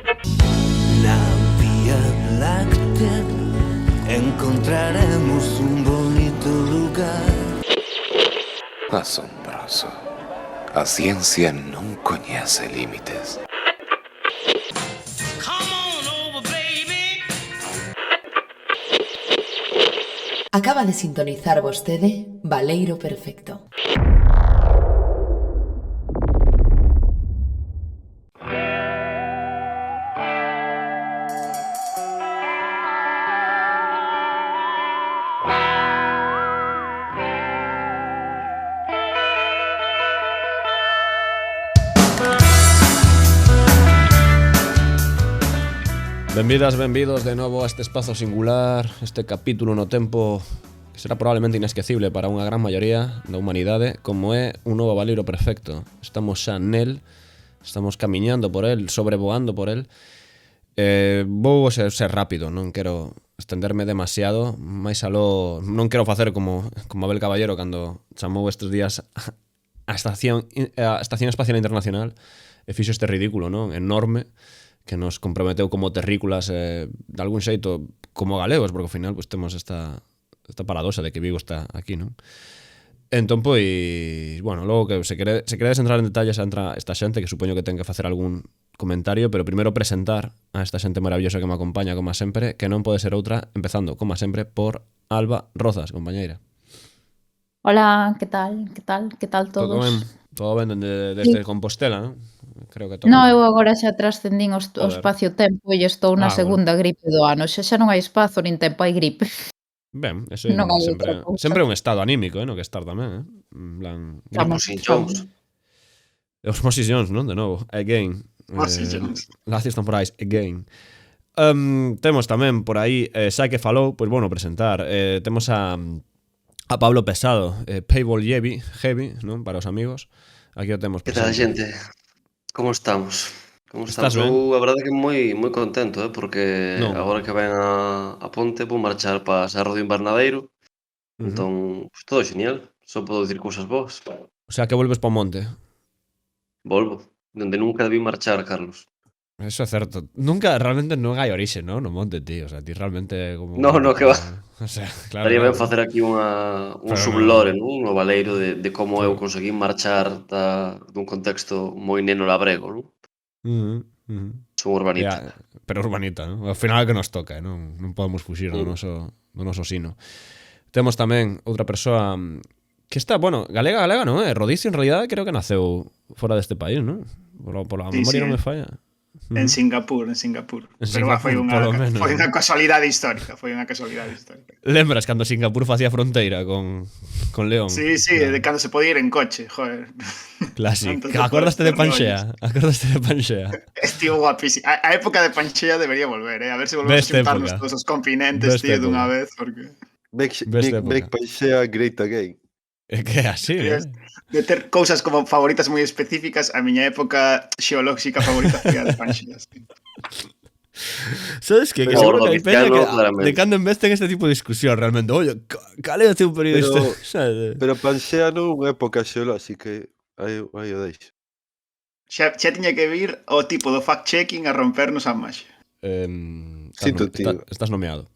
Na Vía Láctea encontraremos un bonito lugar. Asombroso. A ciencia non coñece límites. Acaba de sintonizar vostede Baleiro Perfecto. Benvidas, benvidos de novo a este espazo singular, este capítulo no tempo que será probablemente inesquecible para unha gran maioría da humanidade, como é un novo Baleiro Perfecto. Estamos xa nel, estamos camiñando por el, sobrevoando por el. Vou ser rápido, non quero estenderme demasiado, máis aló, non quero facer como Abel Caballero cando chamou estes días a Estación Espacial Internacional e fixo este ridículo, non? Enorme, que nos comprometeu como terrícolas de algún xeito como galegos, porque ao final pues, temos esta paradoxa de que Vigo está aquí, non? Entón, pois, bueno, logo que se queredes entrar en detalles entra esta xente que supoño que ten que facer algún comentario, pero primeiro presentar a esta xente maravillosa que me acompaña como sempre, que non pode ser outra, empezando como sempre por Alba Rozas, compañeira. Hola, ¿qué tal? ¿Qué tal? ¿Qué tal todos? Todo ben desde Compostela, non? Creo que No, eu agora xa trascendín o espacio-tempo e estou na segunda bueno. gripe do ano. Xa non hai espazo nin tempo, hai gripe. Ben, eso Non hai outra cousa. sempre é un estado anímico, no que estar tamén, En plan, Mossy Jones. Os Mossy Jones, non? De novo, again. Mossy Jones. Lacios temporais, again. Temos tamén por aí, xa que falou, pois bueno, presentar. Temos a Pablo Pesado, Payball Heavy, non? Para os amigos. Aquí o temos Que tal, presente. xente? Como estamos? Estás ben? Eu, a verdade que moi contento, porque Non. agora que ven a ponte vou marchar para Serra do Invernadeiro. Entón, pues, todo genial. Só podo dicir cousas boas. O sea, que volves pa monte. Volvo. Donde nunca debí marchar, Carlos. Eso é certo. Nunca, realmente non hai orixe, non? No monte, tío. O sea, ti realmente como... No, que va. O sea, claro. Estaría ben facer aquí un Pero sublore, non? No Baleiro de como Claro. eu conseguín marchar dun contexto moi neno labrego, non? Son urbanita. Pero urbanita, non? Ao final é que nos toca, non podemos fuxir do noso sino. Temos tamén outra persoa que está, bueno, galega non é? Rodicio, en realidad, creo que naceu fora deste país, non? Por a memoria non me falla. En Singapur. Pero foi unha casualidade histórica. Lembras cando Singapur facía fronteira con León? Sí, de cando se podía ir en coche, joder. Clásico. Acordaste de Panxea? Estivo guapísimo. A época de Panxea debería volver, A ver se volvemos a xuntarnos todos os continentes, tío, dunha vez, porque... Make Panxea great again. É que é así, De ter cousas como favoritas moi específicas, a miña época xeolóxica favorita foi a de Panxea. Sabes que seguro que hai peña que de cando en vez ten este tipo de discusión realmente. Oye, cal é o teu periodista? Pero Panxea non é época xeolóxica, aí o deixo. Xa tiña que vir o tipo do fact-checking a rompernos a maxia. Sinto, tío. Estás nomeado.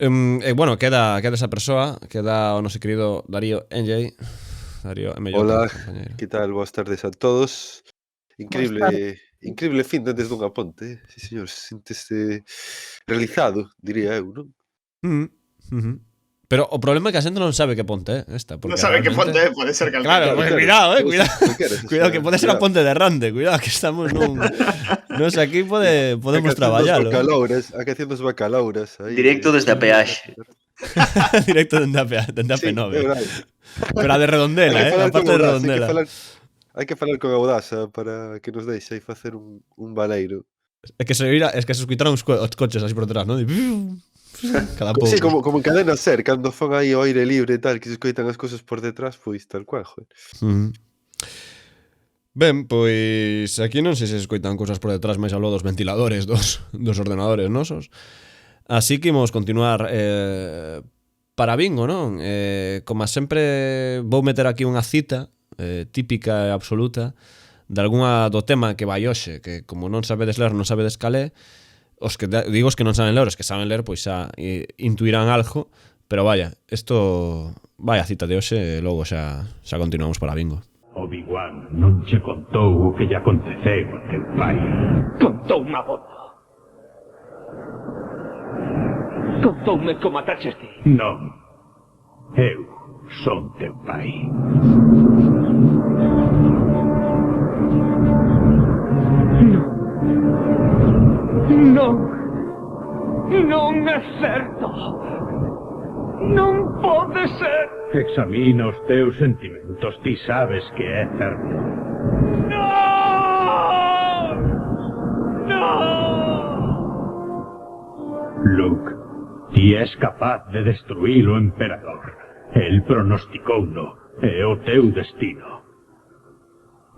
Bueno, queda esa persoa, queda o noso querido Darío NJ. Darío MJ. Hola, que tal? Boas tardes a todos. Increíble fin antes dunha ponte, sí, señor. Síntese realizado, diría eu, non? Pero o problema é que a xente non sabe que ponte é esta. Non sabe que ponte é, pode ser que... Claro, cuidado, cuidado, que pode ser a ponte de Rande, cuidado, que estamos nun... Nos aquí podemos traballalo. Aquí haciendo bacalouras. Directo desde a peaxe. Directo dende a P9. Pero a de Redondela, a parte de Redondela. Hai que falar con Audasa para que nos deixe facer un baleiro. É que se escuitaron os coches así por detrás, non? Cada pouco. Sí, como en Cadena Ser, cando fan aí o aire libre e tal, que se escoitan as cousas por detrás, pois tal cual, joder. Ben, pois aquí non sei se escoitan cousas por detrás máis aló dos ventiladores dos ordenadores nosos. Así que imos continuar para bingo, non? Como sempre vou meter aquí unha cita típica e absoluta de algunha do tema que vai hoxe, que como non sabedes ler, non sabedes calé, os que digo os que non saben ler, os que saben ler, pois xa intuirán algo, pero vaya, isto vai a cita de hoxe e logo xa continuamos para bingo. Obi-Wan non che contou o que lle aconteceu a teu pai. Contou unha boda. Contoume como atraxeste. Non. Eu son teu pai. Non. Non é certo. Non pode ser. Examina os teus sentimentos, ti sabes que é certo. Non! Non! Luke, ti és capaz de destruir o emperador. El pronosticouno, é o teu destino.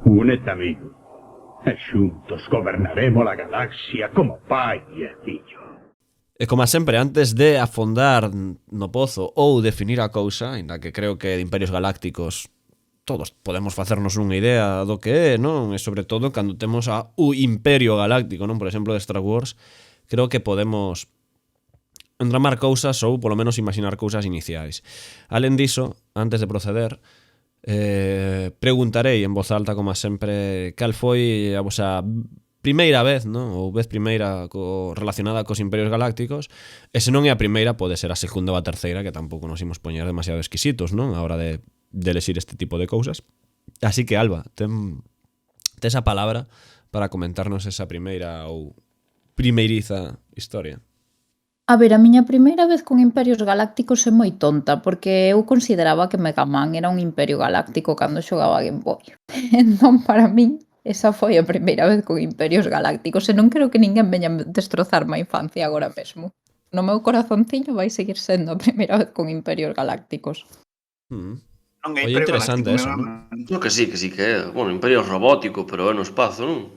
Únete a mí, e xuntos gobernaremos a galaxia como pai e fillo. E como sempre, antes de afondar no pozo ou definir a cousa, ainda que creo que de Imperios Galácticos todos podemos facernos unha idea do que é, non? E sobre todo cando temos a o Imperio Galáctico, non? Por exemplo, de Star Wars, creo que podemos entramar cousas ou polo menos imaginar cousas iniciais. Alén diso, antes de proceder, preguntarei en voz alta, como sempre, cal foi a vosa primeira vez, non? Ou vez primeira relacionada cos Imperios Galácticos, e se non é a primeira, pode ser a segunda ou a terceira, que tampouco nos imos poñer demasiado exquisitos, non? A hora de elexir este tipo de cousas. Así que, Alba, tes a palabra para comentarnos esa primeira ou primeiriza historia. A ver, a miña primeira vez con Imperios Galácticos é moi tonta, porque eu consideraba que Mega Man era un Imperio Galáctico cando xogaba Game Boy. Entón, para min, esa foi a primeira vez con Imperios Galácticos, e non quero que ninguén veña a destrozar a infancia agora mesmo. No meu corazonciño vai seguir sendo a primeira vez con Imperios Galácticos. Oye, interesante eso, non? No, que sí, que é. Bueno, Imperio robótico, pero é no espazo, non?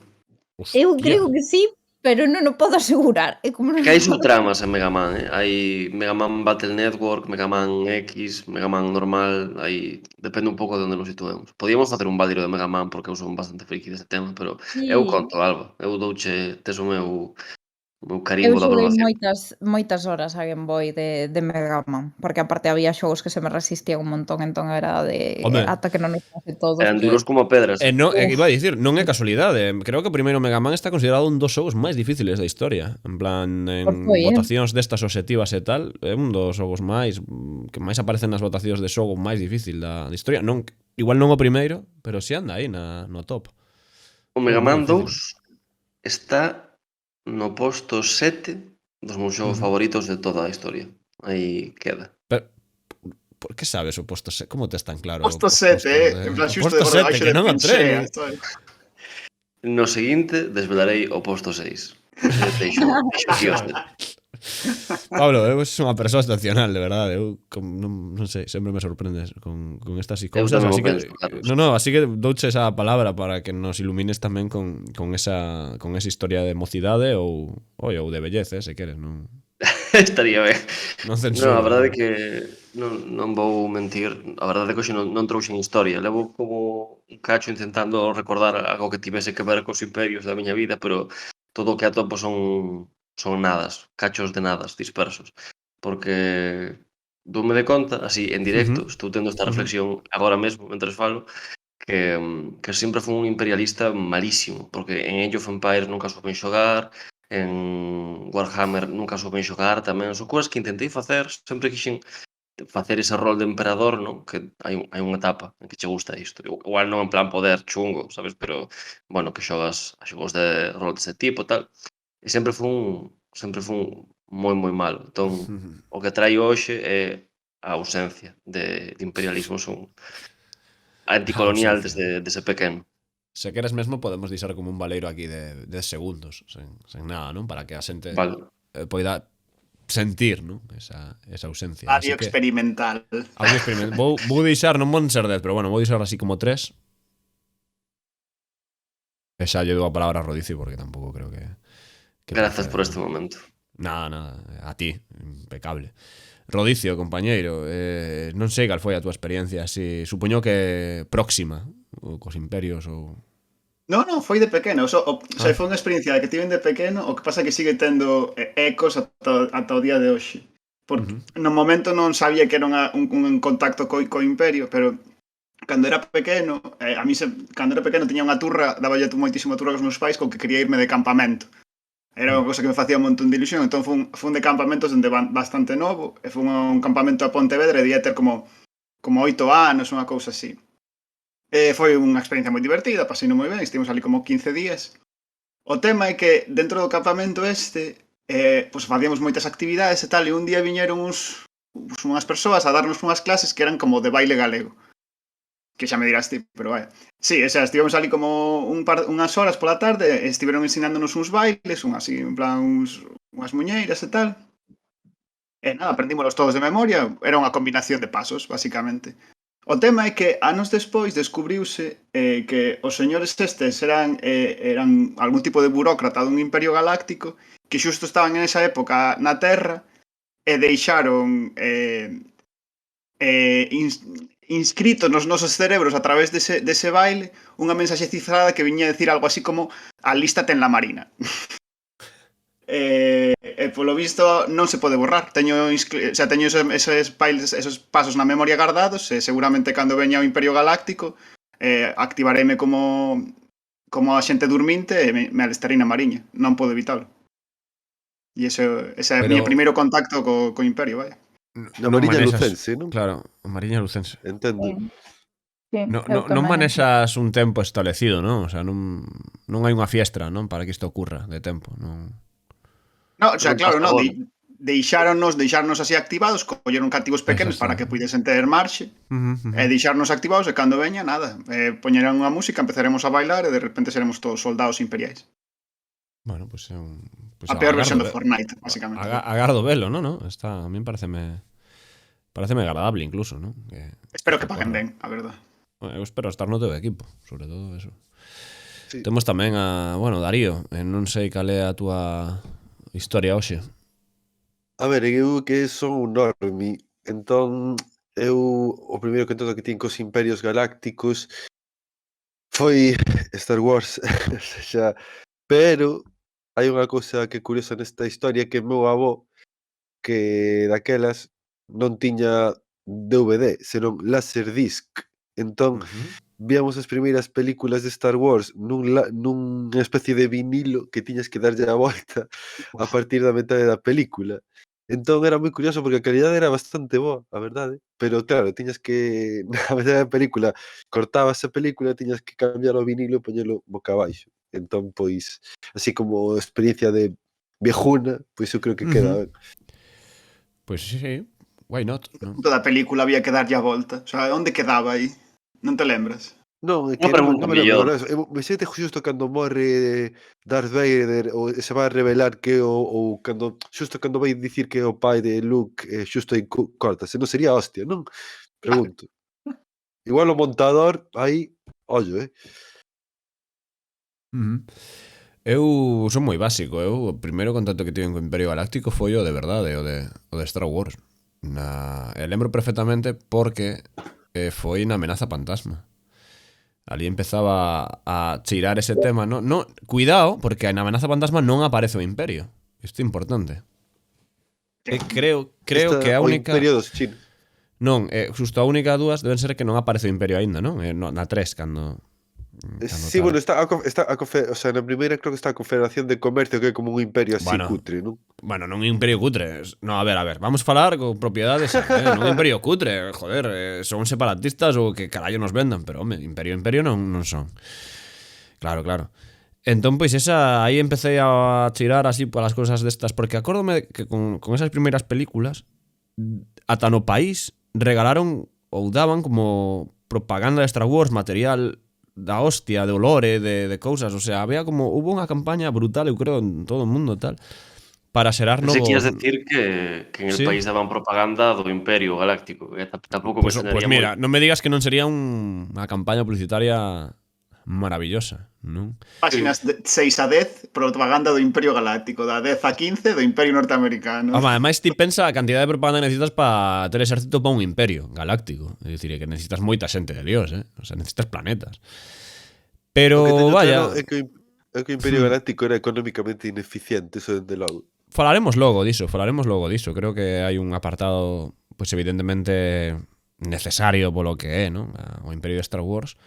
Eu creo que sí, pero non o podo asegurar. É como Que hai subtramas en Mega Man, hai Mega Man Battle Network, Mega Man X, Mega Man normal, aí depende un pouco de onde nos situemos. Podíamos facer un valiro de Mega Man porque eu son bastante friki deste tema, pero eu conto, Alba, eu douche, tes o meu carimbo da xoguei aprobación. moitas horas a Game Boy de Mega Man, porque aparte había xogos que se me resistían un montón, entón era de ata que non nos pase todos. Eran duros como pedras. Iba a dicir, non é casualidade. Creo que o primeiro Mega Man está considerado un dos xogos máis difíciles da historia. En plan, en votacións destas obxectivas e tal, é un dos xogos máis que máis aparecen nas votacións de xogo máis difícil da historia. Non, igual non o primeiro, pero si anda aí no top. O Mega Man 2 está no posto 7 dos meus xogos favoritos de toda a historia. Aí queda. Pero, por que sabes o posto 7? Como tes tan claro? Posto 7, en plan xusto de posto 7, que non o tre. No seguinte, desvelarei o posto 6. Pablo, eu é unha persoa excepcional, de verdade. Eu non sei, sempre me sorprendes con estas cousas, así que así que douche esa palabra para que nos ilumines tamén con esa historia de mocidade ou de belleza, se queres, non? Estaría ben. Non censura. A verdade é que non vou mentir, a verdade é que hoxe non trouxen historia. Levo como un cacho intentando recordar algo que tivese que ver cos imperios da miña vida, pero todo o que atopo son nadas, cachos de nadas dispersos. Porque doume de conta, así en directo, estou tendo esta reflexión agora mesmo, mentre falo, que sempre fui un imperialista malísimo, porque en Age of Empires nunca souben xogar, en Warhammer nunca souben xogar tamén. Son cousas que intentei facer, sempre quixen facer ese rol de emperador, non? Que hai unha etapa en que che gusta isto. Igual non en plan poder chungo, sabes? Pero, bueno, que xogas a xogos de rol dese tipo, tal. E sempre fun moi malo. Entón, o que traio hoxe é a ausencia de imperialismo. Son anticolonial desde pequeno. Se queres mesmo podemos dixer como un valeiro aquí de 10 segundos, sen nada, non? Para que a xente poida sentir, non? Esa ausencia. Audio experimental. Vou dixar, non von ser 10, pero bueno, vou dixar así como 3. E xa lle dou a palabra a Rodicio, porque tampouco creo que Grazas por este momento. Nada, a ti, impecable. Rodicio, compañeiro, non sei cal foi a túa experiencia, así, supoño que próxima, cos imperios ou... Non, foi de pequeno. O sea, foi unha experiencia que tiven de pequeno, o que pasa é que sigue tendo ecos ata o día de hoxe. Porque no momento non sabía que era un contacto co Imperio, pero cando era pequeno, cando era pequeno tiña unha turra, daballe moitísima turra cos meus pais con que quería irme de campamento. Era unha cosa que me facía un montón de ilusión, entón fun de campamentos dende bastante novo, e fun a un campamento a Pontevedra e día ter como 8 anos, unha cousa así. Foi unha experiencia moi divertida, pasei moi ben, estivemos ali como 15 días. O tema é que dentro do campamento pois facíamos moitas actividades e tal, e un día viñeron unhas persoas a darnos unhas clases que eran como de baile galego. Que xa me dirás ti, pero vai. Sí, o sea, estivemos ali como unhas horas pola tarde, estiveron ensinándonos uns bailes, así, en plan, unhas muñeiras e tal. E nada, aprendímolos todos de memoria, era unha combinación de pasos, basicamente. O tema é que anos despois descubriuse que os señores estes eran algún tipo de burócrata dun imperio galáctico que xusto estaban en esa época na Terra e deixaron inscrito nos nosos cerebros a través dese baile unha mensaxe cifrada que viña a decir algo así como alístate en la marina. Polo visto non se pode borrar. Teño esos bailes, esos pasos na memoria guardados e seguramente cando veña o Imperio Galáctico activareime como a xente durminte e me alistarei na mariña. Non podo evitalo. E ese é o meu primeiro contacto co Imperio, vaya. Na Mariña Lucense, non? Claro, a Mariña Lucense. Entendo. Non manexas un tempo establecido, non? O sea, non hai unha fiestra, non? Para que isto ocurra de tempo, non? No, o sea, claro, no, deixarnos así activados, colleron cativos pequenos para que puidesen ter marxe, e deixarnos activados e cando veña, nada, poñerán unha música, empezaremos a bailar e de repente seremos todos soldados imperiais. Bueno, pues é a peor versión do Fortnite, basicamente. Agardo velo, non? A mí pareceme agradable incluso, non? Espero que paguen ben, a verdad. Eu espero estar no teu equipo, sobre todo eso. Sí. Temos tamén Darío, non sei cal é a túa historia hoxe. A ver, eu que son un normie, entón o primeiro contacto que tiñen cos imperios galácticos foi Star Wars, xa, pero hai unha cousa que é curiosa nesta historia, que meu avó, que daquelas non tiña DVD, senón Laserdisc, entón víamos as primeiras películas de Star Wars nunha especie de vinilo que tiñas que darlle a volta a partir da metade da película. Entón era moi curioso porque a calidade era bastante boa, a verdade, pero claro, tiñas que na metade da película cortabas a película, tiñas que cambiar o vinilo e poñelo boca abaixo. Entón, pois, así como experiencia de viejuna, pois eu creo que queda ben. Pois sí, why not? Toda a película había que darlle a volta. O sea, onde quedaba aí? Non te lembras? Non, é que non me lembro. Me xente xusto cando morre Darth Vader ou se vai a revelar que ou xusto cando vai dicir que é o pai de Luke, xusto aí corta. Se non sería hostia, non? Pregunto. Igual o montador aí, ollo, Eu son moi básico. O primeiro contacto que tive co Imperio Galáctico foi o de verdade, o de Star Wars. Lembro perfectamente porque foi na Amenaza Fantasma. Ali empezaba a cheirar ese tema, no, cuidado, porque na Amenaza Fantasma non aparece o Imperio. Isto é importante. Creo que a única... O Imperio dos chinos. Non, justo a única dúas deben ser que non aparece o Imperio aínda, non? Na 3, cando sí, bueno, está o sea, na primeira creo que está a Confederación de Comercio, que é como un imperio así cutre, non? Bueno, non un imperio cutre. No, a ver, vamos falar con propiedades, non un imperio cutre, joder, son separatistas ou que carallo nos vendan, pero home, imperio non son. Claro. Entón, pois aí empecé a tirar así polas cousas destas, porque acórdome que con esas primeiras películas ata no país regalaron ou daban como propaganda de Star Wars, material da hostia, de olore, de cousas, o sea, hubo unha campaña brutal, eu creo, en todo o mundo tal, para xerar novo... Pensé que ias decir que en el país daban propaganda do Imperio Galáctico, que tampouco me sonaría mira, non me digas que non sería unha campaña publicitaria maravillosa, non? Páxinas 6 a 10, propaganda do Imperio Galáctico, da 10 a 15 do Imperio Norteamericano. Ademais, ti pensa a cantidad de propaganda que necesitas para ter exército para un imperio galáctico. É dicir, que necesitas moita xente de Dios, O sea, necesitas planetas. Pero, O que teño vaya, claro é que o Imperio Galáctico era económicamente ineficiente, eso dende logo. falaremos logo diso. Creo que hai un apartado, pois evidentemente necesario polo que é, non? O Imperio de Star Wars.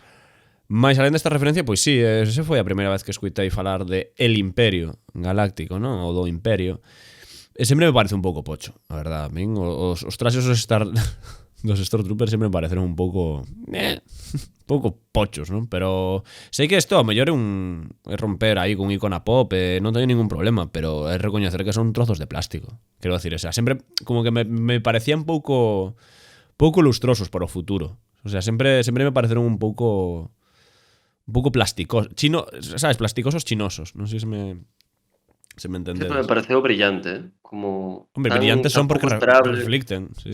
Mais alén desta referencia, pois sí, ese foi a primeira vez que escuitei falar de El Imperio Galáctico, non? Ou do Imperio. E sempre me parece un pouco pocho, a verdade. A min os traxes dos Stormtroopers sempre me pareceron un pouco pochos, non? Pero sei que isto a mellor é romper aí con icona pop, non teño ningún problema, pero é recoñecer que son trozos de plástico. Quero decir, o sea, sempre como que me parecían pouco lustrosos para o futuro. O sea, sempre me pareceron un pouco plásticos, sabes, plasticosos chinosos. Non sei se me entendedes. Sempre me pareceu brillante, como... Hombre, brillantes son porque reflicten, sí.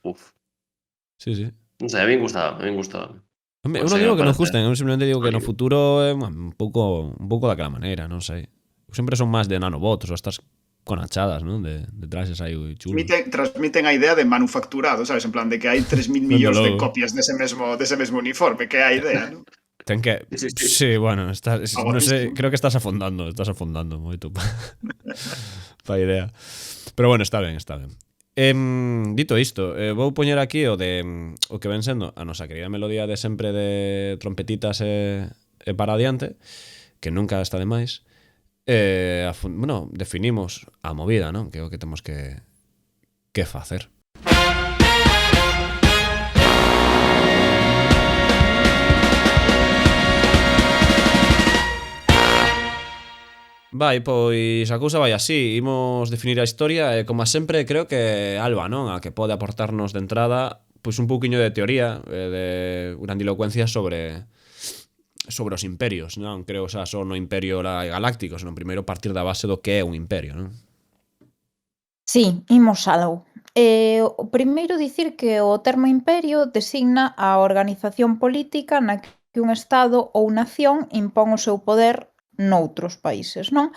Uf. Sí. Non sei, a min gustaba. Hombre, eu non digo que non gusten, eu simplemente digo que no futuro é un pouco daquela maneira, non sei. Sempre son máis de nanobots ou estas conachadas, non? De traxes aí chulos. Transmiten a idea de manufacturado, sabes? En plan de que hai 3.000 millóns de copias dese mesmo uniforme, que é a idea, non? Ten que... Sí, bueno, non sei, creo que estás afondando moito pa idea. Pero bueno, está ben. Dito isto, vou poñer aquí o que ven sendo a nosa querida melodía de sempre de trompetitas e para adiante, que nunca está de máis. Bueno, definimos a movida, non? Que é o que temos que facer. Vai, pois a cousa vai así. Imos definir a historia e, como sempre, creo que Alba, non? A que pode aportarnos de entrada pois un pouquiño de teoría, de grandilocuencia sobre os imperios, non? Creo, xa, só no imperio galáctico, senón primeiro partir da base do que é un imperio, non? Sí, imos algo. O primeiro dicir que o termo imperio designa a organización política na que un estado ou nación impón o seu poder noutros países, non?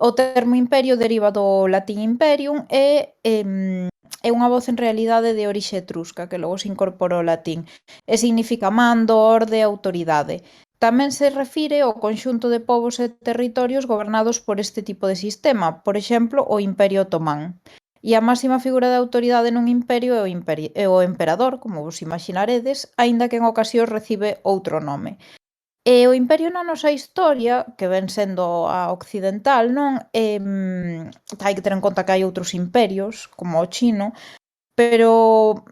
O termo imperio deriva do latín imperium e é unha voz en realidade de orixe etrusca, que logo se incorporou ao latín, e significa mando, orde, autoridade. Tamén se refire ao conxunto de povos e territorios gobernados por este tipo de sistema, por exemplo, o Imperio Otomán. E a máxima figura de autoridade nun imperio é o emperador, como vos imaginaredes, aínda que en ocasións recibe outro nome. E o imperio na nosa historia, que ven sendo a occidental, non? Hai que ter en conta que hai outros imperios, como o chino, pero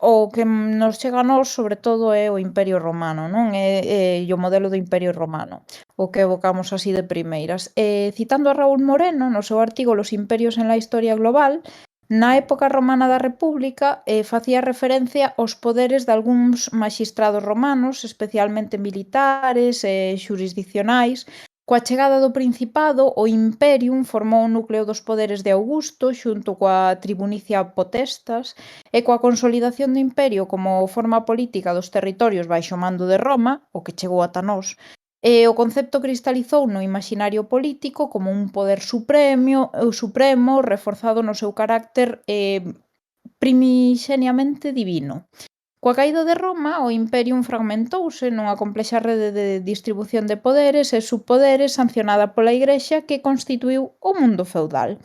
o que nos chega a nós, sobre todo, é o Imperio Romano, non? E o modelo do Imperio Romano, o que evocamos así de primeiras. Citando a Raúl Moreno, no seu artigo Los imperios en la historia global, na época romana da República facía referencia aos poderes de algúns maxistrados romanos, especialmente militares e xurisdiccionais. Coa chegada do Principado, o Imperium formou o núcleo dos poderes de Augusto xunto coa tribunicia Potestas e coa consolidación do Imperio como forma política dos territorios baixo mando de Roma, o que chegou ata nós. O concepto cristalizou no imaginario político como un poder supremo reforzado no seu carácter primixeniamente divino. Coa caída de Roma, o Imperium fragmentouse nunha complexa rede de distribución de poderes e subpoderes sancionada pola Igrexa que constituíu o mundo feudal.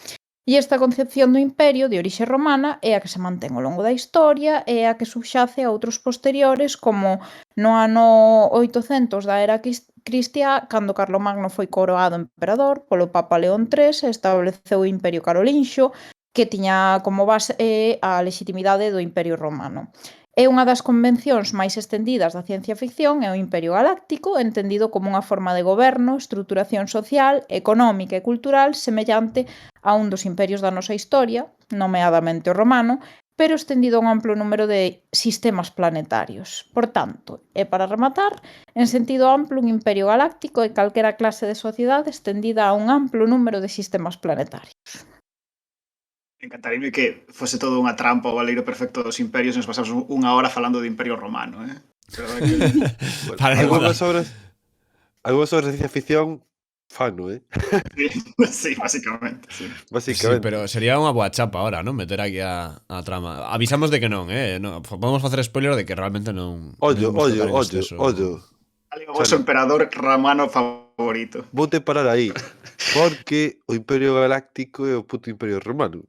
E esta concepción do imperio de orixe romana é a que se mantén ao longo da historia e a que subxace a outros posteriores como no ano 800 da era cristiá, cando Carlomagno foi coroado emperador polo Papa León III e estableceu o Imperio Carolinxo, que tiña como base a legitimidade do Imperio Romano. É unha das convencións máis estendidas da ciencia ficción é o Imperio Galáctico, entendido como unha forma de goberno, estruturación social, económica e cultural semellante a un dos imperios da nosa historia, nomeadamente o romano, pero estendido a un amplo número de sistemas planetarios. Por tanto, e para rematar, en sentido amplo, un imperio galáctico é calquera clase de sociedade estendida a un amplo número de sistemas planetarios. Encantaríame que fose todo unha trampa o Valeiro Perfecto dos imperios e nos pasamos unha hora falando do Imperio Romano, Pero aquí... Algunhas obras de ciencia ficción fano, Sí, básicamente, sí. Sí, pero sería unha boa chapa ahora, non? Meter aquí a trama. Avisamos de que non, non. Podemos facer spoiler de que realmente non... Ollo. O vosso emperador romano favorito. Voute parar aí, porque o Imperio Galáctico é o puto Imperio Romano.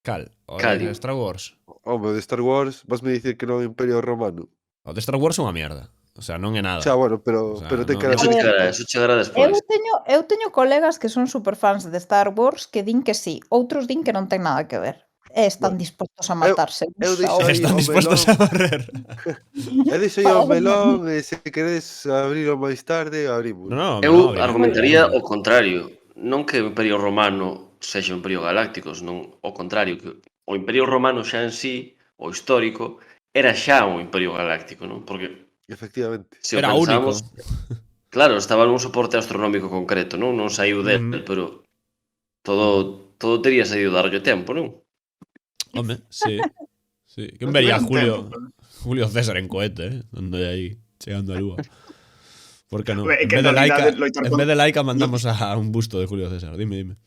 Cal? O Cali. de Star Wars. Home, o de Star Wars, vasme dicir que non é o Imperio Romano. O de Star Wars é unha mierda. O sea, non é nada. Xa, bueno, pero, O sea, pero ten non- cara Eso de... chegará, eso chegará despois. Eu teño colegas que son superfans de Star Wars que din que sí, outros din que non ten nada que ver. E están dispostos a matarse. eu deixo aí Están o dispuestos a melón. barrer. E deixo aí o melón, e se queredes abrilo máis tarde, abrimos. No, Eu abrimos. argumentaría o contrario. Non que o Imperio Romano sexa o Imperio Galáctico, senón o contrario, que o Imperio Romano xa en sí, o histórico, era xa un Imperio Galáctico, non? Porque Efectivamente. se o Era único. pensamos, claro, estaba nun soporte astronómico concreto, non? Non saiu del, pero todo tería saído darlle tempo, non? Home, sí. Sí. Que Non vería tiveron Julio, tempo, Julio César en cohete, Ando aí, chegando a lúa. Por que non? É En que vez de na laica, realidade loitar en vez de laica mandamos a un busto de Julio César. Dime.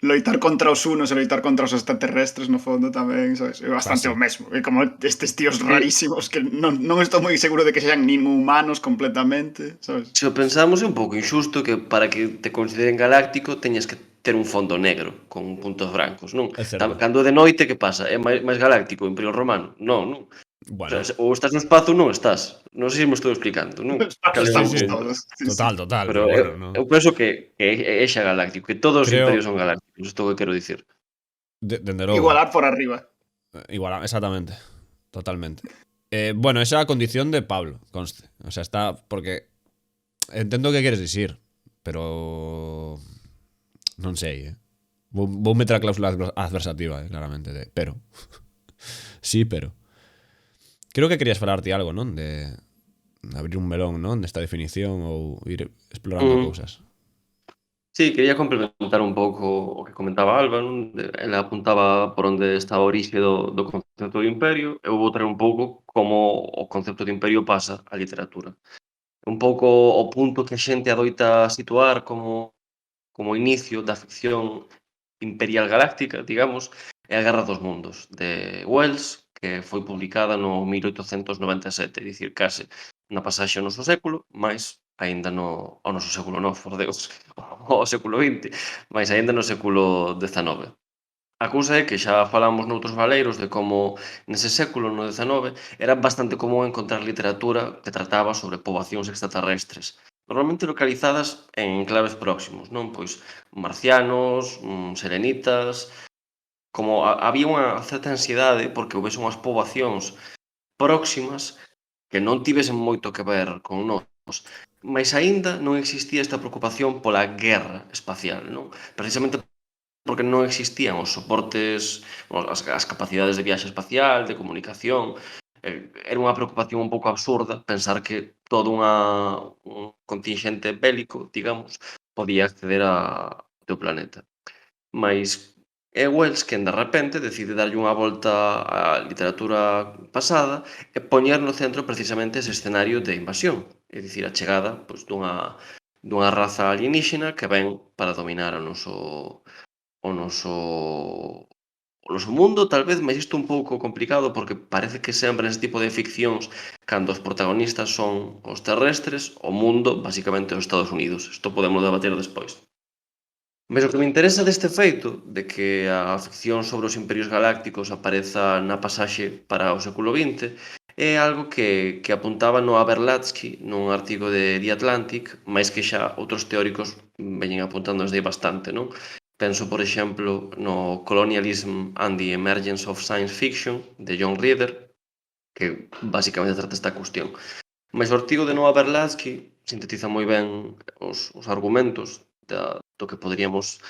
Loitar contra os unos e loitar contra os extraterrestres no fondo tamén, sabes? É bastante Fácil. o mesmo. É como estes tíos rarísimos que non estou moi seguro de que sean nin humanos completamente, sabes? Se o pensamos é un pouco injusto que para que te consideren galáctico teñas que ter un fondo negro con puntos brancos, non? É certo. Cando é de noite, que pasa? É máis galáctico o Imperio Romano? Non. Bueno, O sea, ou estás no espazo ou non estás. Non sei se me estou explicando, non? Os patos Cal é o- estamos sí. todos. Sí, total. Pero bueno, no. eu penso que é xa galáctico, que todos os Creo- imperios son galácticos, isto é o que quero dicir. Dende logo. Igualar por arriba. Igual, exactamente. Totalmente. Bueno, esa é a condición de Pablo, conste. O sea, está... Porque... Entendo o que queres dicir, pero... Non sei, Vou meter a cláusula adversativa, claramente, de pero. Sí, pero. Creo que querías falarte algo, non? De abrir un melón, non? Desta definición ou ir explorando cousas. Sí, quería complementar un pouco o que comentaba Alba, non? Ela apuntaba por onde está a orixe do concepto de imperio. Eu vou traer un pouco como o concepto de imperio pasa á literatura. Un pouco o punto que a xente adoita situar como inicio da ficción imperial galáctica, digamos, é a Guerra dos Mundos, de Wells, que foi publicada no 1897, é dicir, case na pasaxe ao noso século, mais aínda ao noso século non, por Deus, ao século XX, mais aínda no século XIX. A cousa é que xa falamos noutros valeiros de como nese século, no XIX, era bastante común encontrar literatura que trataba sobre poboacións extraterrestres, normalmente localizadas en enclaves próximos, non? Pois marcianos, selenitas... Como había unha certa ansiedade porque houvese unhas poboacións próximas que non tivesen moito que ver con nós, mas aínda non existía esta preocupación pola guerra espacial, non? Precisamente porque non existían os soportes, as capacidades de viaxe espacial, de comunicación. Era unha preocupación un pouco absurda pensar que todo un contingente bélico, digamos, podía acceder ao teu planeta. Mais é Wells quen de repente decide darlle unha volta á literatura pasada e poñer no centro precisamente ese escenario de invasión, é dicir, a chegada dunha raza alienígena que ven para dominar o noso mundo, tal vez, mas isto é un pouco complicado porque parece que sempre neste tipo de ficcións, cando os protagonistas son os terrestres, o mundo, basicamente, os Estados Unidos. Isto podemos debater despois. Mas o que me interesa deste feito, de que a ficción sobre os imperios galácticos apareza na pasaxe para o século XX, é algo que apuntaba Noah Berlatsky nun artigo de The Atlantic, máis que xa outros teóricos veñen apuntando desde bastante, non? Penso, por exemplo, no Colonialism and the Emergence of Science Fiction, de John Reader, que basicamente trata esta cuestión. Mas o artigo de Noah Berlatsky sintetiza moi ben os argumentos do que poderíamos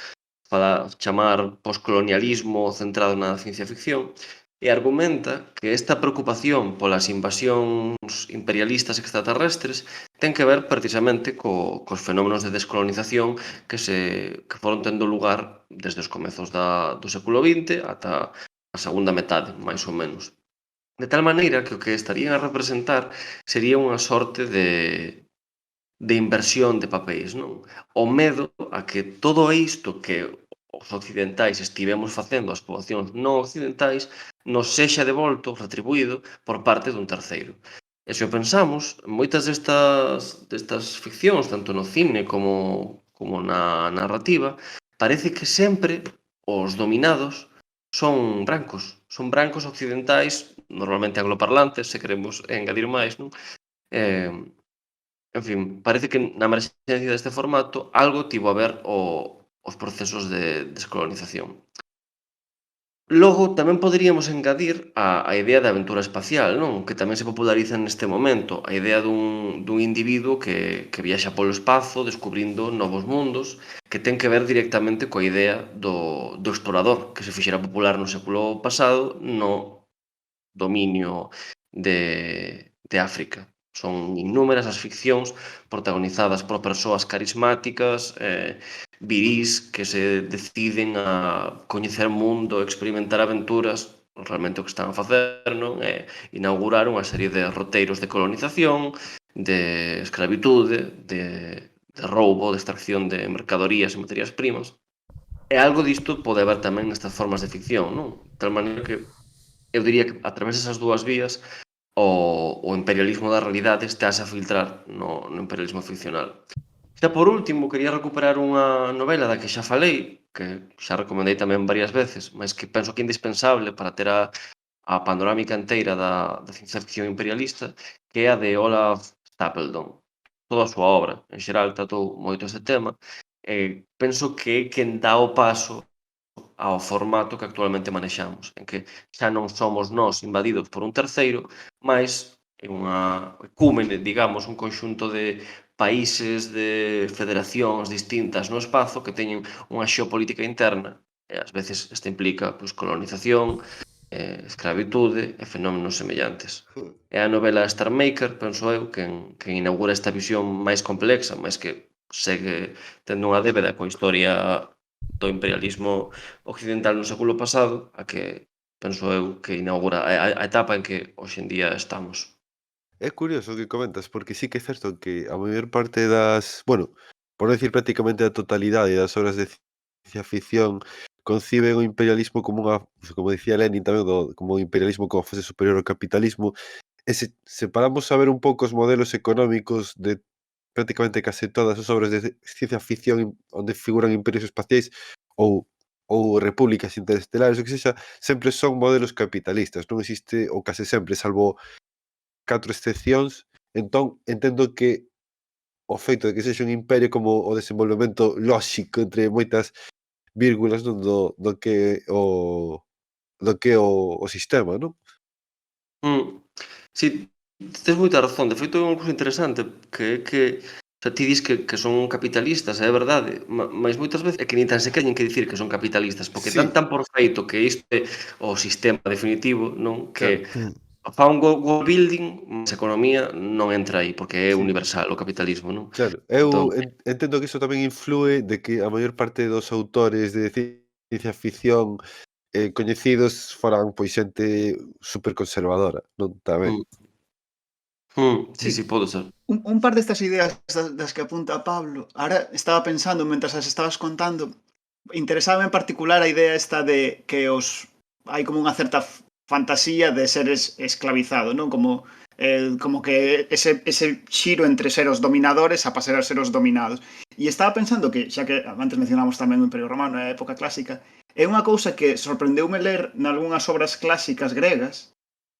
chamar poscolonialismo centrado na ciencia ficción, e argumenta que esta preocupación polas invasións imperialistas extraterrestres ten que ver precisamente cos fenómenos de descolonización que foron tendo lugar desde os comezos do século XX ata a segunda metade, máis ou menos. De tal maneira que o que estarían a representar sería unha sorte de inversión de papéis, non? O medo a que todo isto que os occidentais estivemos facendo as poboacións non occidentais nos sexa devolto, retribuído, por parte dun terceiro. E se o pensamos, moitas destas ficcións, tanto no cine como na narrativa, parece que sempre os dominados son brancos occidentais, normalmente angloparlantes, se queremos engadir máis, non? En fin, parece que na emerxencia deste formato algo tivo a ver os procesos de descolonización. Logo, tamén poderíamos engadir a idea de aventura espacial, non? Que tamén se populariza neste momento, a idea dun individuo que viaxa polo espazo descubrindo novos mundos, que ten que ver directamente coa idea do explorador, que se fixera popular no século pasado no dominio de África. Son innúmeras as ficcións protagonizadas por persoas carismáticas, virís que se deciden a coñecer o mundo, experimentar aventuras, realmente o que están a facer, non? É inaugurar unha serie de roteiros de colonización, de escravitude, de roubo, de extracción de mercadorías e materias primas. E algo disto pode haber tamén nestas formas de ficción, non? De tal maneira que eu diría que a través desas dúas vías o imperialismo da realidade estás a filtrar no imperialismo ficcional. Xa por último, quería recuperar unha novela da que xa falei, que xa recomendei tamén varias veces, mas que penso que é indispensable para ter a panorámica enteira da ciencia ficción imperialista, que é a de Olaf Stapledon. Toda a súa obra, en xeral, tratou moito este tema, e penso que é quen dá o paso ao formato que actualmente manexamos, en que xa non somos nós invadidos por un terceiro, mais é unha ecúmene, digamos, un conxunto de países, de federacións distintas no espazo que teñen unha xeopolítica interna, e ás veces esta implica colonización, escravitude e fenómenos semellantes. É a novela Star Maker, penso eu, quen inaugura esta visión máis complexa, máis que segue tendo unha débeda coa historia do imperialismo occidental no século pasado, a que penso eu que inaugura a etapa en que hoxe en día estamos. É curioso o que comentas, porque sí que é certo que a maior parte das, bueno, por non dicir prácticamente a totalidade das obras de ciencia ficción conciben o imperialismo como unha, como dicía Lenin tamén, como o imperialismo como fose superior ao capitalismo, e se paramos a ver un pouco os modelos económicos de prácticamente case todas as obras de ciencia ficción onde figuran imperios espaciais ou repúblicas interestelares, o que sexa, sempre son modelos capitalistas, non existe, ou case sempre, salvo 4 excepcións, entón entendo que o feito de que sexa un imperio como o desenvolvemento lóxico entre moitas vírgulas, non, do que é o sistema, non? Si, tes moita razón. De feito, é unha cousa interesante que é que ti dis que son capitalistas, é verdade, mas moitas veces é que nin tan se teñen que dicir que son capitalistas, porque Sí. dan tan por feito que isto é o sistema definitivo, non? Que Claro. fa un world building, mas a economía non entra aí, porque é Sí. universal o capitalismo, non? Claro, Entón, eu entendo que iso tamén inflúe de que a maior parte dos autores de ciencia ficción coñecidos foran pois xente superconservadora, non? Tamén. sí, pode ser. Un par destas ideas das que apunta Pablo, ahora estaba pensando, mentras as estabas contando, interesaba en particular a idea esta de que hai como unha certa fantasía de seres esclavizados, non? Como que ese xiro entre ser os dominadores a pasar a ser os dominados. E estaba pensando que, xa que antes mencionamos tamén o Imperio Romano e a época clásica, é unha cousa que sorprendeume ler nalgúnas obras clásicas gregas,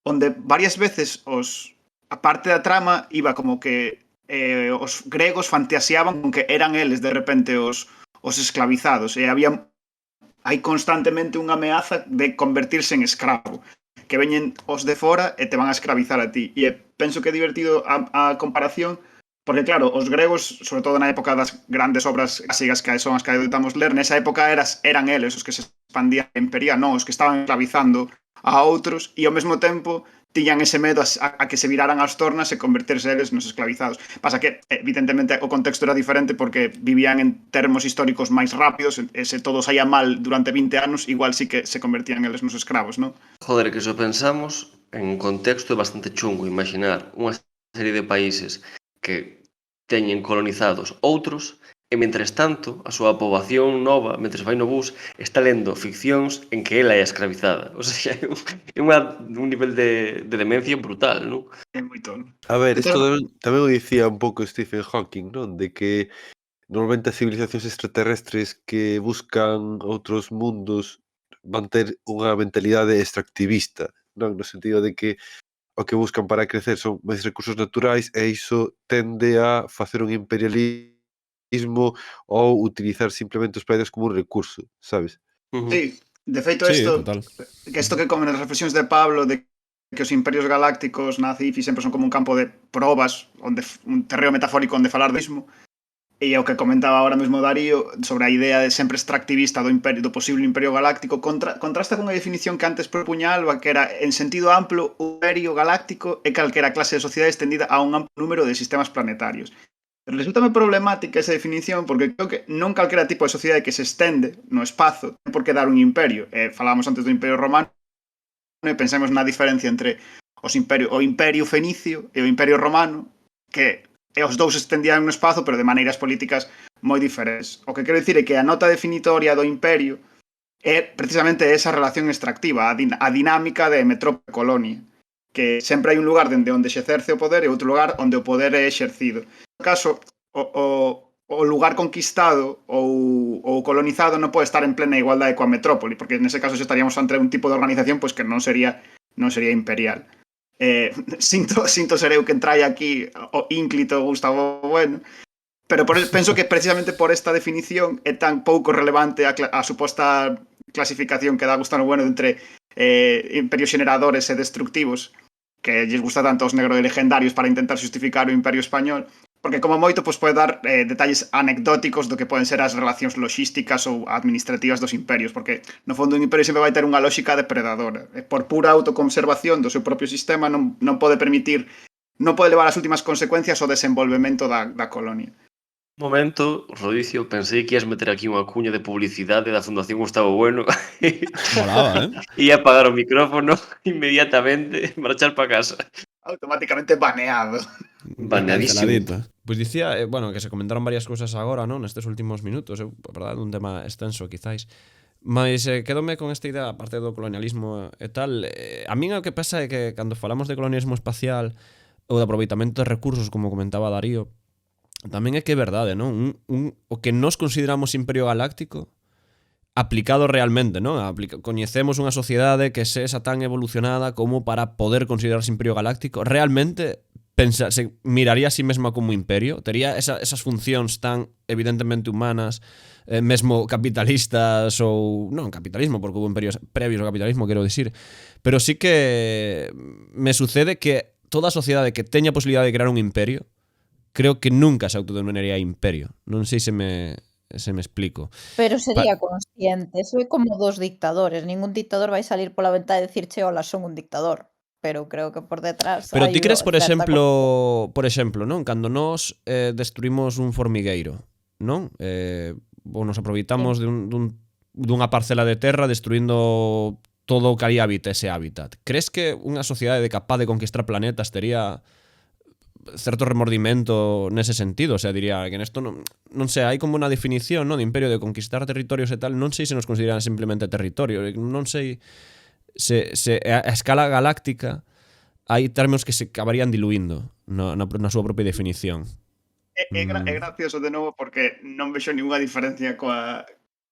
onde varias veces a parte da trama iba como que os gregos fantaseaban con que eran eles de repente os esclavizados, e hai constantemente unha ameaza de convertirse en escravo, que veñen os de fora e te van a escravizar a ti. E penso que é divertido a comparación, porque claro, os gregos, sobre todo na época das grandes obras clásicas que son as que adoitamos ler, nesa época eran eles os que se expandían a imperia, non os que estaban esclavizando a outros, e ao mesmo tempo tiñan ese medo a que se viraran as tornas e converterse eles nos esclavizados. Pasa que, evidentemente, o contexto era diferente porque vivían en termos históricos máis rápidos, e se todo saía mal durante 20 anos, igual sí que se convertían eles nos escravos, non? Joder, que se o pensamos, en contexto é bastante chungo imaginar unha serie de países que teñen colonizados outros E, mentres tanto, a súa poboación nova, mentres vai no bus, está lendo ficcións en que ela é escravizada. O sea, é un nivel de demencia brutal, non? É moi tono. A ver, De isto todas- tamén o dicía un pouco Stephen Hawking, non? De que normalmente as civilizacións extraterrestres que buscan outros mundos van ter unha mentalidade extractivista, non? No sentido de que o que buscan para crecer son máis recursos naturais e iso tende a facer un imperialismo ou utilizar simplemente os planetas como un recurso, sabes? Sí, de feito Sí, total. isto que como nas reflexións de Pablo de que os imperios galácticos na CIFI sempre son como un campo de probas, onde un terreo metafórico onde falar do mismo. E o que comentaba ahora mesmo Darío sobre a idea de sempre extractivista do imperio, do posible imperio galáctico, contrasta con a definición que antes propuña Alba, que era, en sentido amplo, un imperio galáctico é calquera clase de sociedade extendida a un amplo número de sistemas planetarios. Resultame problemática esa definición porque creo que non calquera tipo de sociedade que se estende no espazo ten por que dar un imperio. Falábamos antes do Imperio Romano e pensemos na diferencia entre o Imperio Fenicio e o Imperio Romano, que os dous se estendían no espazo, pero de maneiras políticas moi diferentes. O que quero dicir é que a nota definitoria do imperio é precisamente esa relación extractiva, a dinámica de metrópole-colonia, que sempre hai un lugar dende onde se exerce o poder e outro lugar onde o poder é exercido. No caso, o lugar conquistado ou colonizado non pode estar en plena igualdade coa metrópoli, porque nese caso estaríamos ante un tipo de organización pois que non sería imperial. Sinto ser eu que trae aquí o ínclito Gustavo Bueno, pero penso que precisamente por esta definición é tan pouco relevante a suposta clasificación que dá Gustavo Bueno entre imperios generadores e destructivos, que lles gusta tanto aos negros e legendarios para intentar justificar o imperio español, porque como moito pues, pode dar detalles anecdóticos do que poden ser as relacións logísticas ou administrativas dos imperios, porque no fondo un imperio sempre vai ter unha lógica depredadora. Por pura autoconservación do seu propio sistema non pode permitir, non pode levar as últimas consecuencias ao desenvolvemento da colonia. Un momento, Rodicio, pensei que ias meter aquí unha cuña de publicidade da Fundación Gustavo Bueno. Molaba, Ia apagar o micrófono inmediatamente, marchar para casa. Automáticamente baneado. Baneadísimo. Pois dicía, bueno, que se comentaron varias cousas agora, non, nestes últimos minutos, a verdade, un tema extenso, quizáis. Mas quedome con esta idea, aparte do colonialismo e tal, a min o que pasa é que cando falamos de colonialismo espacial ou de aproveitamento de recursos, como comentaba Darío, tamén é que é verdade, non? O que nos consideramos imperio galáctico aplicado realmente, non? Coñecemos unha sociedade que sexa tan evolucionada como para poder considerarse imperio galáctico. Realmente se miraría a sí mesma como imperio? Tería esas funcións tan evidentemente humanas, mesmo capitalistas ou... Non capitalismo, porque hubo imperios previos ao capitalismo, quero dicir. Pero sí que me sucede que toda sociedade que teña a posibilidade de crear un imperio, creo que nunca se autodenominaría imperio. Non sei se me explico. Pero sería consciente. Eso é como dos dictadores. Ningún dictador vai salir pola ventá e dicirche, hola, son un dictador. Pero creo que por detrás... Pero ti crees, por exemplo, non? Cando nós destruimos un formigueiro, non? Ou nos aproveitamos dunha parcela de terra destruindo todo o que ali habita ese hábitat. Crees que unha sociedade capaz de conquistar planetas tería certo remordimento nese sentido? O sea, diría que nesto non sei, hai como unha definición, non, de imperio, de conquistar territorios e tal, non sei se nos consideran simplemente territorio, non sei se a escala galáctica hai términos que se acabarían diluindo na súa propia definición. É gracioso de novo porque non vexo ninguna diferencia coa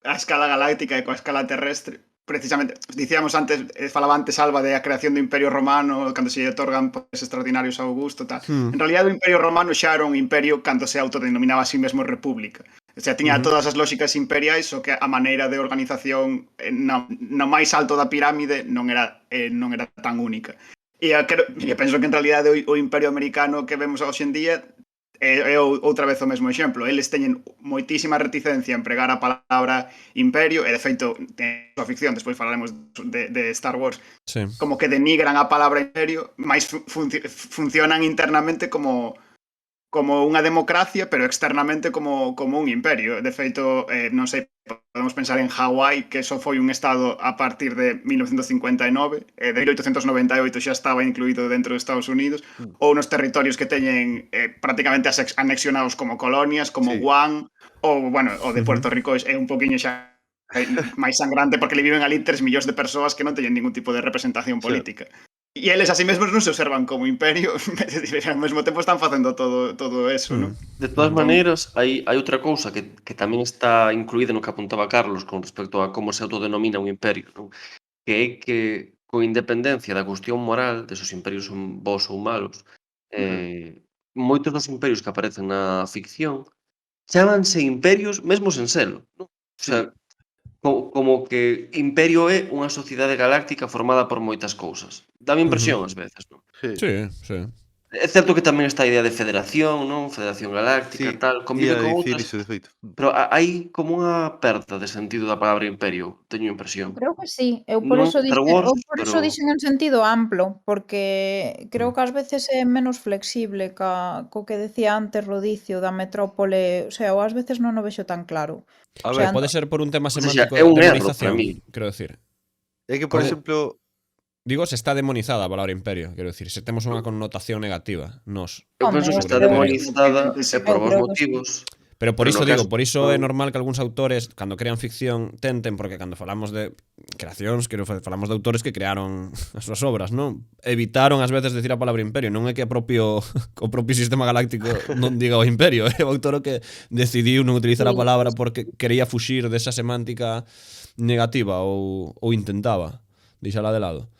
a escala galáctica e coa escala terrestre. Precisamente, dicíamos antes, falaba antes Alba de a creación do Imperio Romano cando se lle otorgan poderes extraordinarios a Augusto, tal. En realidad o Imperio Romano xa era un imperio cando se autodenominaba a sí mesmo república. O sea, tiña todas as lógicas imperiais, o que a maneira de organización no máis alto da pirámide non era tan única. E penso que en realidad o Imperio Americano que vemos hoxe en día é outra vez o mesmo exemplo. Eles teñen moitísima reticencia a empregar a palabra imperio, e de feito, en súa ficción, despois falaremos de Star Wars, sí, como que denigran a palabra imperio, máis funcionan internamente como unha democracia, pero externamente como un imperio. De feito, non sei, podemos pensar en Hawái, que só foi un estado a partir de 1959, de 1898 xa estaba incluído dentro de Estados Unidos, ou nos territorios que teñen prácticamente anexionados como colonias, como Guam, o de Puerto Rico é un poquinho xa máis sangrante porque le viven ali 3 millóns de persoas que non teñen ningún tipo de representación política. E eles así mesmos non se observan como imperio, ao mesmo tempo están facendo todo eso, non? De todas maneiras, hai outra cousa que tamén está incluída no que apuntaba Carlos con respecto a como se autodenomina un imperio, non? Que é que, con independencia da cuestión moral de se os imperios son bons ou malos, moitos dos imperios que aparecen na ficción chámanse imperios mesmo sen selo, non? O sea, como que imperio é unha sociedade galáctica formada por moitas cousas. Dame impresión ás veces, non? Sí, sí. É certo que tamén está a idea de federación, non? Federación galáctica, tal, convive con dicir outras, iso, de feito. pero hai como unha perda de sentido da palabra imperio, teño a impresión. Creo que sí, Non Star Wars, pero dixen en sentido amplo, porque creo que ás veces é menos flexible co que decía antes Rodicio da metrópole, o sea, ou ás veces non o vexo tan claro. A O sea, ver, Pode ser por un tema ou seja, semántico é un de erro para demonización, mí. quero decir. é que, por Pode- exemplo, Digo, se está demonizada a palabra imperio, quero decir, se temos unha connotación negativa, nos. Eu penso que Home, está eu creo demonizada que sí. e por Eu vos creo que sí. motivos. Pero por Pero iso no digo, caso- por iso é normal que algúns autores, cando crean ficción, tenten, porque cando falamos de creacións, falamos de autores que crearon as súas obras, non? Evitaron ás veces decir a palabra imperio, non é que o propio sistema galáctico non diga o imperio, é o autor o que decidiu non utilizar a Sí. palabra porque quería fuxir desa semántica negativa ou intentaba deixala de lado.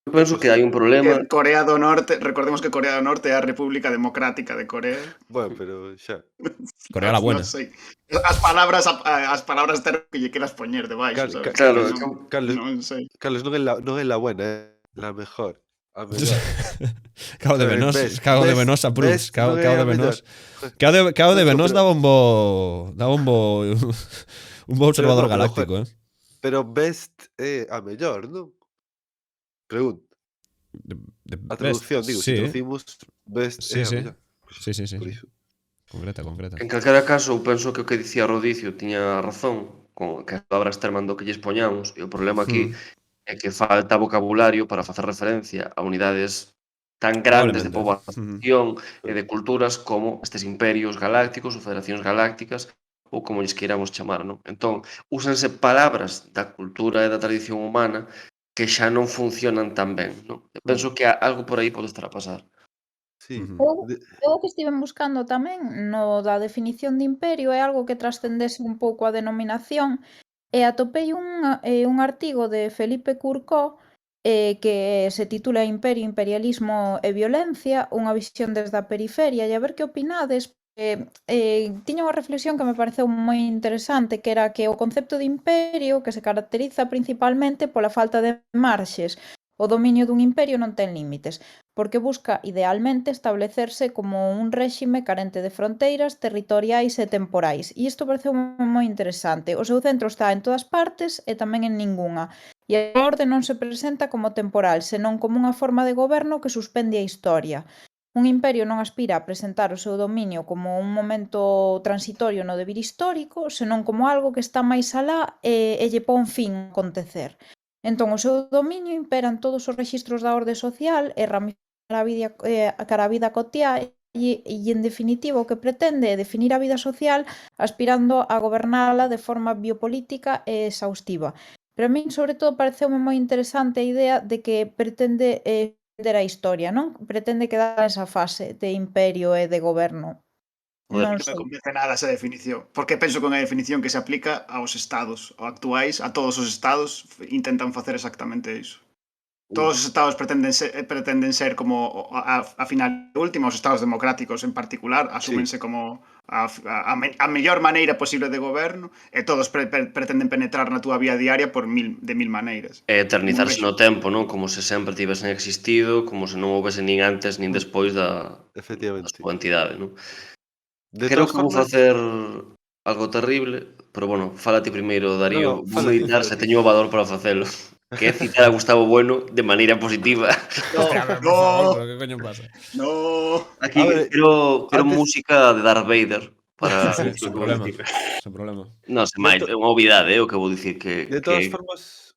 Eu penso que hai un problema. Corea do Norte, recordemos que Corea do Norte é a República Democrática de Corea. bueno, pero xa. Corea la buena. Non sei. As palabras ter que lle queras poñer debaixo, sabes? Claro, Carlos, non sei. Carlos non é la buena, é la mejor. A mellor. Cao de Venós, Best, Cao de best, Venós approves, best Cao non é de a Venós. mellor. Cao de Pero- Venós daba un bo un bo observador Pero no, galáctico, Pero best é a mellor, non? Pregunto. A traducción, digo, sí, se traducimos best Sí, é a sí. mellor. Sí. Por iso. Concreta. En calquera caso, eu penso que o que dicía Rodicio tiña razón con que as palabras terman do que lles poñamos, e o problema aquí é que falta vocabulario para facer referencia a unidades tan grandes de Probablemente. poboación e de culturas como estes imperios galácticos ou federacións galácticas ou como lles queiramos chamar, non? Entón, úsanse palabras da cultura e da tradición humana que xa non funcionan tan ben, non? Eu penso que algo por aí pode estar a pasar. Sí. Eu o que estiven buscando tamén no da definición de imperio é algo que trascendese un pouco a denominación e atopei un artigo de Felipe Curcó que se titula Imperio, imperialismo e violencia, unha visión desde a periferia, e a ver que opinades. Tiña unha reflexión que me pareceu moi interesante, que era que o concepto de imperio, que se caracteriza principalmente pola falta de marxes, o dominio dun imperio non ten límites, porque busca idealmente establecerse como un réxime carente de fronteiras territoriais e temporais. E isto pareceu moi interesante. O seu centro está en todas partes e tamén en ningunha. E a orde non se presenta como temporal, senón como unha forma de goberno que suspende a historia. Un imperio non aspira a presentar o seu dominio como un momento transitorio no devir histórico, senón como algo que está máis alá e lle pon fin a acontecer. Entón, o seu dominio impera en todos os rexistros da orde social e ramifica cara a vida cotiá e, en definitiva, o que pretende é definir a vida social aspirando a gobernala de forma biopolítica e exhaustiva. Pero a min, sobre todo, pareceume moi interesante a idea de que pretende entender a historia, non? Pretende quedar esa fase de imperio e de goberno. Non me convence nada esa definición, porque penso que é unha definición que se aplica aos estados actuais, a todos os estados intentan facer exactamente iso. Todos os estados pretenden ser como a final última, os estados democráticos en particular, asúmense como a mellor maneira posible de goberno e todos pretenden penetrar na túa vida diaria de mil maneiras. E eternizarse no tempo, non? Como se sempre tivesen existido, como se non houvese nin antes nin despois da súa entidade, non? Creo que vou facer algo terrible, pero bueno, fala ti primeiro, Darío. Vou meditar se teño o valor para facelo. Que é citar a Gustavo Bueno de maneira positiva. No, ¿Qué coño pasa? No. Aquí quero música de Darth Vader para... Sin problema. Non, sen máis, é unha obviedade, o que vou dicir que... De todas formas,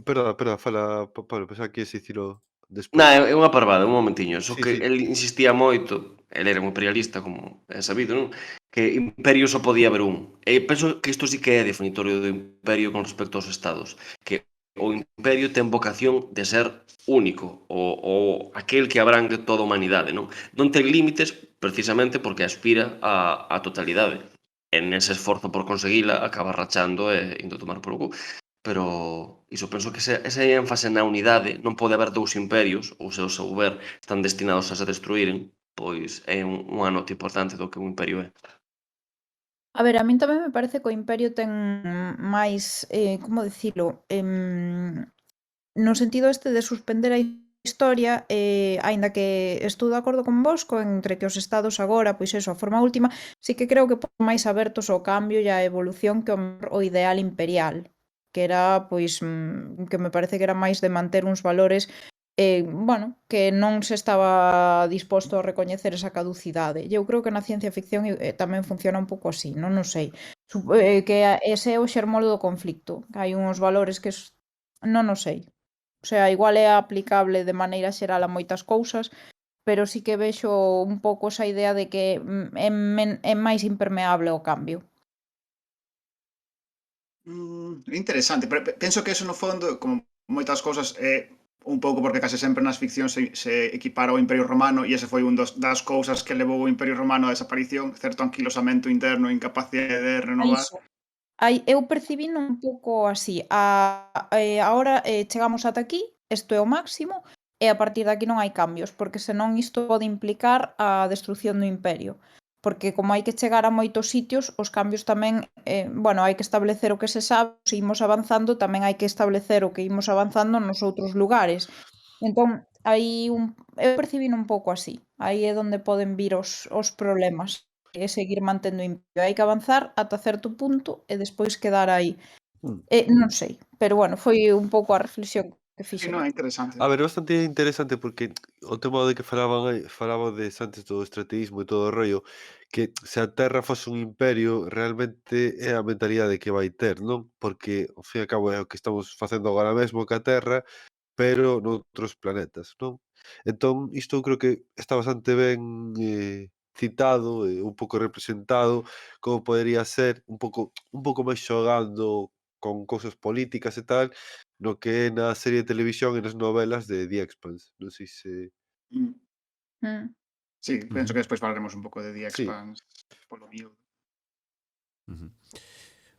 perdón, fala, Pablo, pensaba que ias dicir o... despois. É unha parvada, un momentiño. Só Sí, que sí. el insistía moito, el era un imperialista, como é sabido, non? Que imperio só podía haber un. E penso que isto sí que é definitorio do imperio con respecto aos estados. Que o imperio ten vocación de ser único, o aquel que abrangue toda a humanidade, non? Non ten límites precisamente porque aspira á totalidade. En ese esforzo por conseguila acaba rachando e indo tomar por cu. Pero iso penso que ese énfase na unidade, non pode haber dous imperios, ou se os houber están destinados a se destruíren, pois é unha nota importante do que un imperio é. A ver, a min tamén me parece que o Imperio ten máis, como dicilo, no sentido este de suspender a historia, aínda que estou de acordo con vos entre que os estados agora, pois eso, a forma última, sí que creo que pon máis abertos ao cambio e á evolución que o ideal imperial, que era, pois, que me parece que era máis de manter uns valores bueno, que non se estaba disposto a recoñecer esa caducidade. Eu creo que na ciencia ficción tamén funciona un pouco así, non o sei. Que ese é o xermolo do conflicto. Hai uns valores que non o sei. O sea, igual é aplicable de maneira xeral a moitas cousas, pero sí que vexo un pouco esa idea de que é máis impermeable ao cambio. Interesante, pero penso que eso no fondo, como moitas cousas, é un pouco porque case sempre nas ficcións se equipara ao Imperio Romano e ese foi das cousas que levou o Imperio Romano á desaparición, certo anquilosamento interno e incapacidade de A renovar. iso. Eu percibino un pouco así. Agora chegamos ata aquí, isto é o máximo, e a partir de aquí non hai cambios, porque senón isto pode implicar a destrucción do imperio. Porque como hai que chegar a moitos sitios, os cambios tamén, bueno, hai que establecer o que se sabe, se imos avanzando, tamén hai que establecer o que imos avanzando nos outros lugares. Entón, eu percibino un pouco así. Aí é onde poden vir os problemas. É seguir mantendo o imperio. Hai que avanzar ata certo punto e despois quedar aí. Non sei, pero bueno, foi un pouco a reflexión que Sí, fixen. non, é interesante. A ver, é bastante interesante porque o tema de que falabades antes do estrategismo e todo o rollo, que se a Terra fose un imperio, realmente é a mentalidade que vai ter, non? Porque, ao fin e ao cabo, é o que estamos facendo agora mesmo ca Terra, pero noutros planetas, non? Entón, isto eu creo que está bastante ben citado e un pouco representado como podería ser un pouco máis xogando con cousas políticas e tal, no que é na serie de televisión e nas novelas de The Expanse. Non sei se... Mm. Mm. Sí, penso que despois falaremos un pouco de The Sí. Expanse polo miúdo.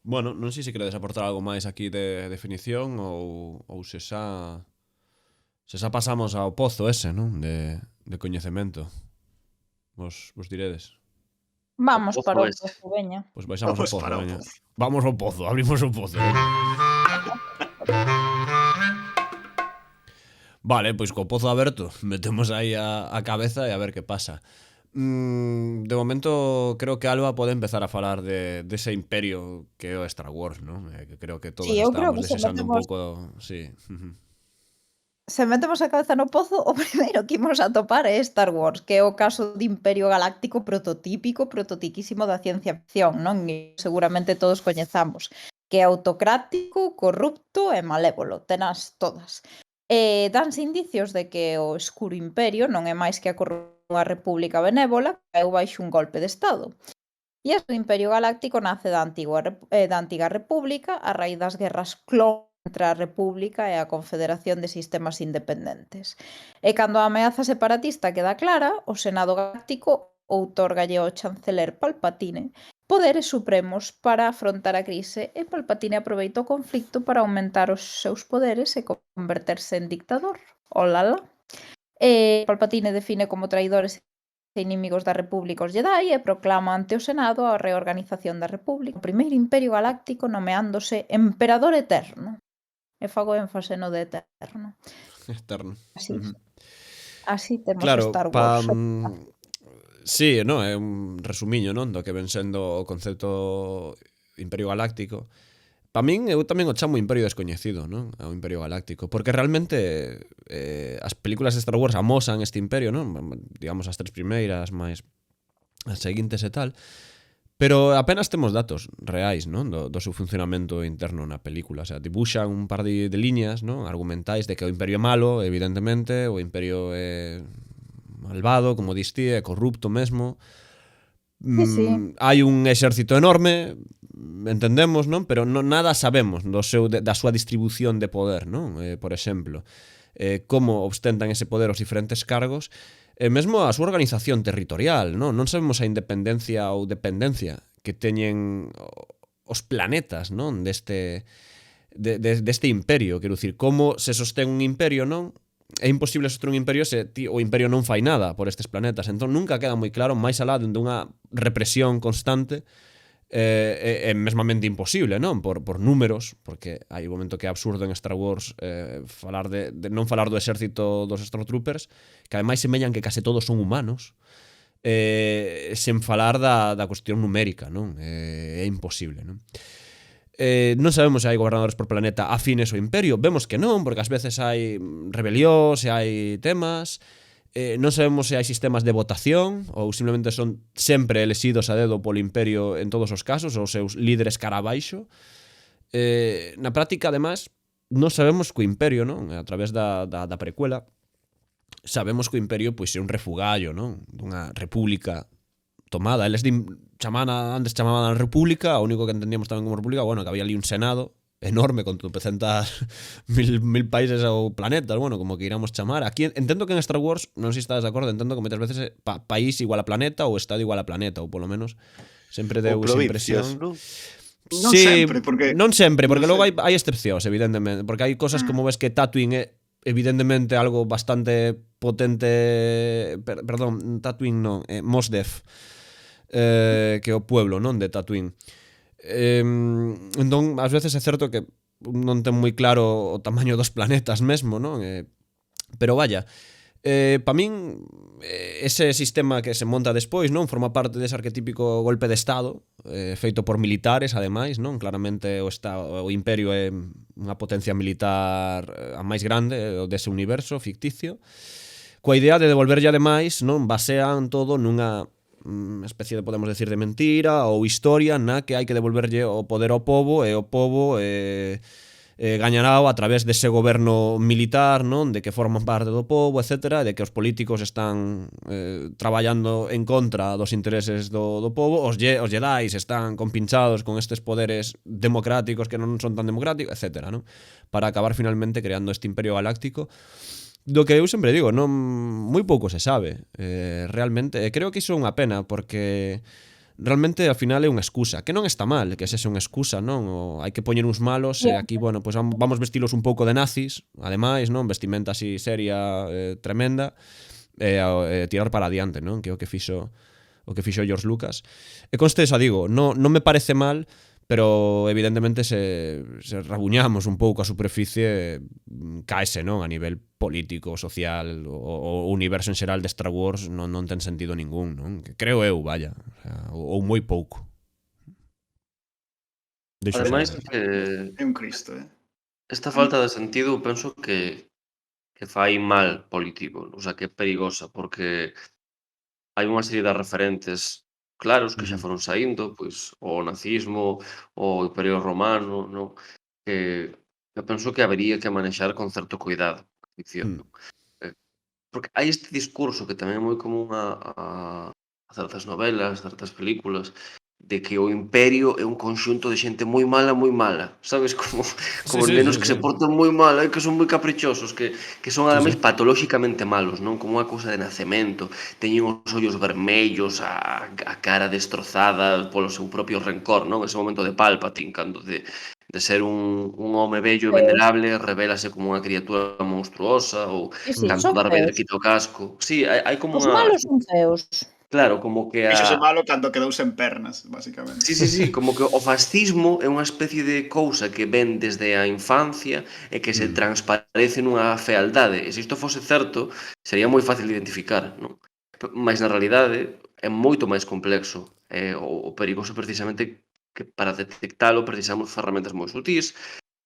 Bueno, non sei se queredes aportar algo máis aquí de definición ou se xa pasamos ao pozo ese, non? De coñecemento. Vos diredes. Vamos O pozo para o ese. pozo, veña. Pois baixamos ao Vamos pozo, para o veña. pozo. Vamos ao pozo, abrimos o pozo. Vale, pois co pozo aberto, metemos aí a cabeza e a ver que pasa. De momento creo que Alba pode empezar a falar de ese imperio que é o Star Wars, non? Que creo que todos Sí, eu creo estábamos que se desexando un metemos pouco, sí. se metemos a cabeza no pozo, o primeiro que imos atopar é Star Wars, que é o caso de imperio galáctico prototiquísimo da ciencia ficción, non? E seguramente todos coñezamos, que é autocrático, corrupto e malévolo, tenas todas. Danse indicios de que o escuro imperio non é máis que a unha república benévola que caeu baixo un golpe de estado. E o Imperio Galáctico nace da antiga república a raíz das guerras clon entre a república e a confederación de sistemas independentes. E cando a ameaza separatista queda clara, o Senado Galáctico outorgalle ao chanceler Palpatine poderes supremos para afrontar a crise e Palpatine aproveita o conflicto para aumentar os seus poderes e converterse en dictador. Olala. Palpatine define como traidores e inimigos da República os Jedi e proclama ante o Senado a reorganización da República, o primeiro imperio galáctico nomeándose Emperador Eterno. E fago énfase no de eterno. Eterno. Así temos Claro, Star Wars. Sí, no, é un resumiño, non? Do que ven sendo o concepto Imperio Galáctico. Pa min, eu tamén o chamo Imperio Descoñecido, non? O Imperio Galáctico. Porque realmente as películas de Star Wars amosan este imperio, non? Digamos as tres primeiras, máis as seguintes e tal. Pero apenas temos datos reais, non? Do seu funcionamento interno na película. O sea, dibuxan un par de liñas, non? Argumentais de que o Imperio é malo, evidentemente, o Imperio é malvado, como dis ti, é corrupto mesmo. Sí. Hai un exército enorme, entendemos, non? Pero nada sabemos da súa distribución de poder, non? Por exemplo, como ostentan ese poder os diferentes cargos, e mesmo a súa organización territorial, non? Non sabemos a independencia ou dependencia que teñen os planetas, non? Deste imperio, quero dicir, como se sostén un imperio, non? É imposible soster un imperio se o imperio non fai nada por estes planetas. Entón nunca queda moi claro, máis alá dunha represión constante, é mesmamente imposible, non? Por números, porque hai un momento que é absurdo en Star Wars non falar do exército dos Stormtroopers, que ademais semellan que case todos son humanos, sen falar da cuestión numérica, non? É imposible, non? Non sabemos se hai gobernadores por planeta afines ao imperio, vemos que non, porque ás veces hai rebelións, se hai temas. Non sabemos se hai sistemas de votación ou simplemente son sempre elexidos a dedo polo imperio en todos os casos, os seus líderes cara abaixo. Na práctica, además, non sabemos que o imperio, non? A través da precuela, sabemos que o imperio pois é un refugallo, non? Dunha república tomada. Eles antes chamaban a república, o único que entendíamos tamén como república, bueno, que había ali un senado enorme con tropecentas mil países ou planetas, bueno, como que iramos chamar. Aquí entendo que en Star Wars, non sei se estás de acordo, entendo que moitas veces país igual a planeta ou estado igual a planeta, ou polo menos sempre deu esa impresión. Non? Non sempre, porque logo hai excepcións, evidentemente, porque hai cosas como ves que Tatooine é evidentemente algo bastante potente, perdón, Tatooine non, Mos Def, que é o pueblo, non, de Tatooine. Entón, ás veces é certo que non ten moi claro o tamaño dos planetas mesmo, non? Pero vaya, pa min ese sistema que se monta despois, non, forma parte dese arquetípico golpe de estado, feito por militares, ademais, non? Claramente o imperio é unha potencia militar a máis grande dese universo ficticio, coa idea de devolverlle ademais, non, basean todo nunha especie de, podemos decir, de mentira ou historia na que hai que devolverlle o poder ao pobo, e o pobo gañará a través dese goberno militar, non, de que forman parte do pobo, etcétera, de que os políticos están traballando en contra dos intereses do pobo, os Jedis están compinchados con estes poderes democráticos que non son tan democráticos, etcétera, non? Para acabar finalmente creando este imperio galáctico do que eu sempre digo, non moi pouco se sabe realmente, creo que iso é unha pena, porque realmente ao final é unha excusa, que non está mal que sexa unha excusa, non? Hai que poñer uns malos e aquí, bueno, pues vamos vestilos un pouco de nazis, ademais, non? Vestimenta así seria, tremenda, e tirar para adiante, non? Que é o que fixo George Lucas. E conste, xa digo, non me parece mal, pero evidentemente se rabuñamos un pouco a superficie, caese, non? A nivel político, social, o universo en xeral de Star Wars non ten sentido ningún, non? Que creo eu, vaya, ou moi pouco. Ademais, É un Cristo, esta falta de sentido penso que fai mal político, o sea, que é perigosa, porque hai unha serie de referentes claros que xa foron saindo, pois o nazismo, o Imperio Romano, non? Que penso que habería que manexar con certo cuidado, ficción, non? Porque hai este discurso que tamén é moi común a certas novelas, certas películas, de que o imperio é un conxunto de xente moi mala, sabes? Como nenos que se portan moi mal, que son moi caprichosos, que son ademais patolóxicamente malos, non? Como unha cousa de nacemento, teñen os ollos vermellos, a cara destrozada polo seu propio rencor, non? Ese momento de Palpatine, cando de ser un home bello e venerable, revélase como unha criatura monstruosa, ou cando Darth Vader quita o casco. Sí, hai como Os unha... malos son feos. Claro, como que Fíxose malo cando quedou sen pernas, basicamente. Sí, como que o fascismo é unha especie de cousa que ven desde a infancia e que se transparece nunha fealdade. E se isto fose certo, sería moi fácil de identificar, non? Mas na realidade é moito máis complexo. O perigoso precisamente que para detectalo precisamos ferramentas moi sutís,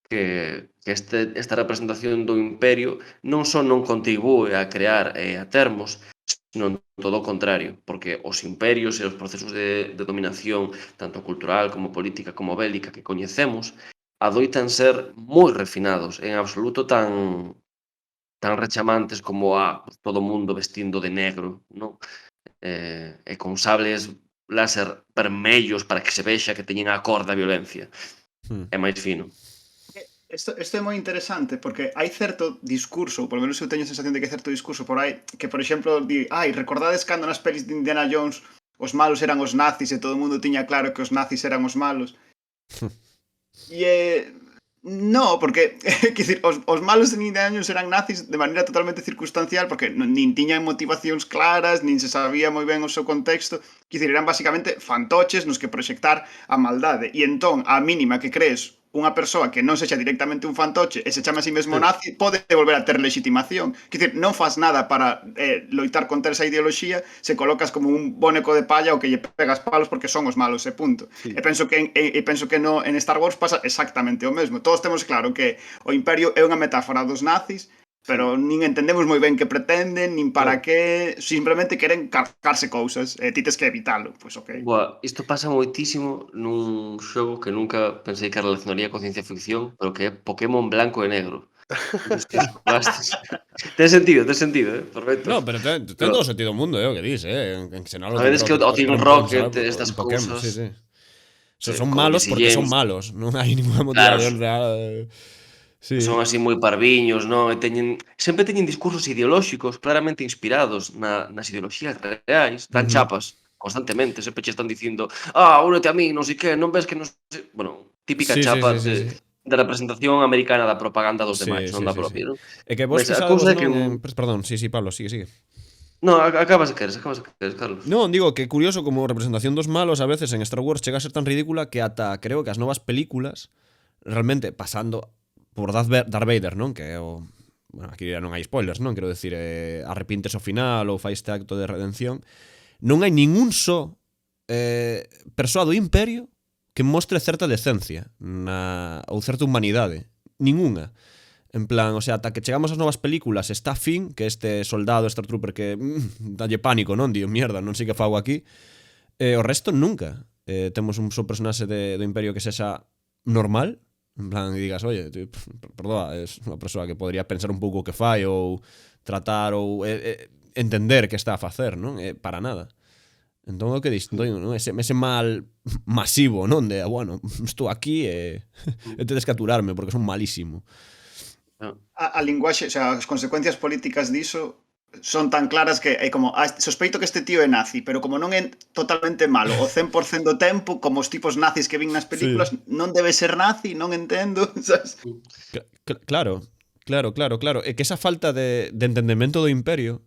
que esta representación do imperio non só non contribúe a crear a termos, senón todo o contrario, porque os imperios e os procesos de dominación, tanto cultural como política como bélica que coñecemos, adoitan ser moi refinados, en absoluto tan rechamantes como todo o mundo vestindo de negro, non? E con sables láser vermellos para que se vexa que teñen a cor da violencia. É máis fino. Isto é moi interesante porque hai certo discurso, ou polo menos eu teño a sensación de que hai certo discurso por aí que, por exemplo, di, recordades cando nas pelis de Indiana Jones os malos eran os nazis e todo o mundo tiña claro que os nazis eran os malos. E no, porque quer dicir, os malos en Indiana Jones eran nazis de maneira totalmente circunstancial porque nin tiñan motivacións claras, nin se sabía moi ben o seu contexto. Quer dicir, eran basicamente fantoches nos que proxectar a maldade. E entón, a mínima que crees unha persoa que non sexa directamente un fantoche e se chama a si mesmo nazi, pode volver a ter legitimación. Quer dizer, non faz nada para loitar contra esa ideoloxía se colocas como un boneco de palla o que lle pegas palos porque son os malos, e punto. Sí. E penso que en Star Wars pasa exactamente o mesmo. Todos temos claro que o Imperio é unha metáfora dos nazis, pero nin entendemos moi ben que pretenden, nin para que, simplemente queren cargarse cousas, e ti tes que evitalo, pois ok. Isto pasa moitísimo nun xogo que nunca pensei que relacionaría con ciencia ficción, pero que é Pokémon blanco e negro. Ten sentido, perfecto. No, pero ten todo o sentido do mundo, o que dis, en que se non lo Sabedes que o Team Rocket, estas Pokémon, cousas... sí. Son como malos Jesse porque son James. malos, non hai ninguna motivación real. Sí. Son así moi parviños, non? E sempre teñen discursos ideolóxicos claramente inspirados nas ideoloxías reais, dan chapas constantemente, sempre che están dicindo únete a mí, non sei que, non ves que non sei... Bueno, típica chapa de representación americana da propaganda dos demais, non da propia, non? É que vos fixadevos, non? Perdón, sí, Pablo, sigue. No, acabas de queres, Carlos. Non, digo que curioso como representación dos malos a veces en Star Wars chega a ser tan ridícula que ata creo que as novas películas realmente pasando por Darth Vader, non? Que é o... Bueno, aquí non hai spoilers, non? Quero decir, arrepintes ao final ou fai este acto de redención. Non hai ningún só persoa do Imperio que mostre certa decencia ou certa humanidade. Ninguna. En plan, o sea, ata que chegamos ás novas películas está Finn, que este soldado, Star Trooper que dalle pánico, non? Dio, mierda, non sei que fago aquí. O resto nunca. Temos un só personaxe do Imperio que sexa normal, en plan, e digas, oye, perdoa, es unha persoa que podría pensar un pouco o que fai ou tratar ou entender que está a facer, non? Para nada. Entón, o que dis, non? Ese mal masivo, non? De, bueno, estou aquí e tedes que aturarme porque son malísimo. A linguaxe, o sea, as consecuencias políticas diso son tan claras que é como, sospeito que este tío é nazi, pero como non é totalmente malo o 100% do tempo, como os tipos nazis que vin nas películas, non debe ser nazi, non entendo, sabes? Claro. É que esa falta de entendemento do Imperio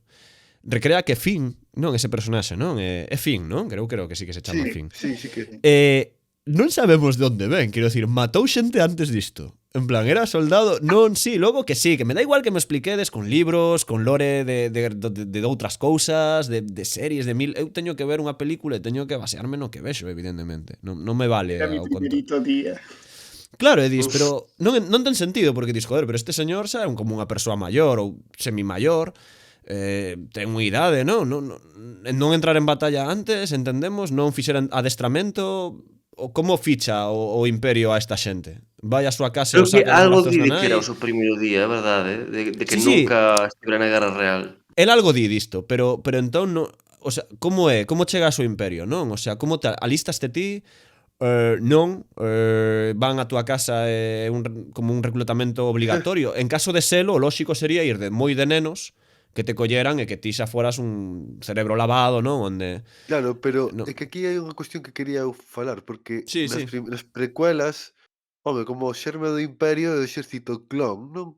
recrea que Finn, non, ese personaxe, non? É Finn, non? Creo que sí que se chama Finn. Sí, que... Non sabemos de onde ven, quero dicir, matou xente antes disto. En plan, era soldado, non, sí, logo que sí, que me dá igual que me expliquedes con libros, con lore de outras cousas, de series, de mil... Eu teño que ver unha película e teño que basearme no que vexo, evidentemente. Non me vale Era mi primerito día. Claro, e dis, pero non ten sentido, porque dis, joder, pero este señor xa é como unha persoa maior ou semi-maior, ten unha idade, non entrar en batalla antes, entendemos, non fixer adestramento... Como ficha o Imperio a esta xente? Vai a súa casa e o saca dos algo brazos di da nai? que era o seu primeiro día, é verdade, de que nunca estivera na guerra real. El algo di disto, pero entón, o sea, como é? Como chega a súa Imperio, non? O sea, como te alistaste ti? Non, van a túa casa como un reclutamento obligatorio. En caso de selo, o lóxico sería ir moi de nenos que te colleran e que ti xa foras un cerebro lavado, non? Onde... Claro, pero é que aquí hai unha cuestión que quería eu falar, porque nas precuelas, home, como o xerme do Imperio é o exército clon, non?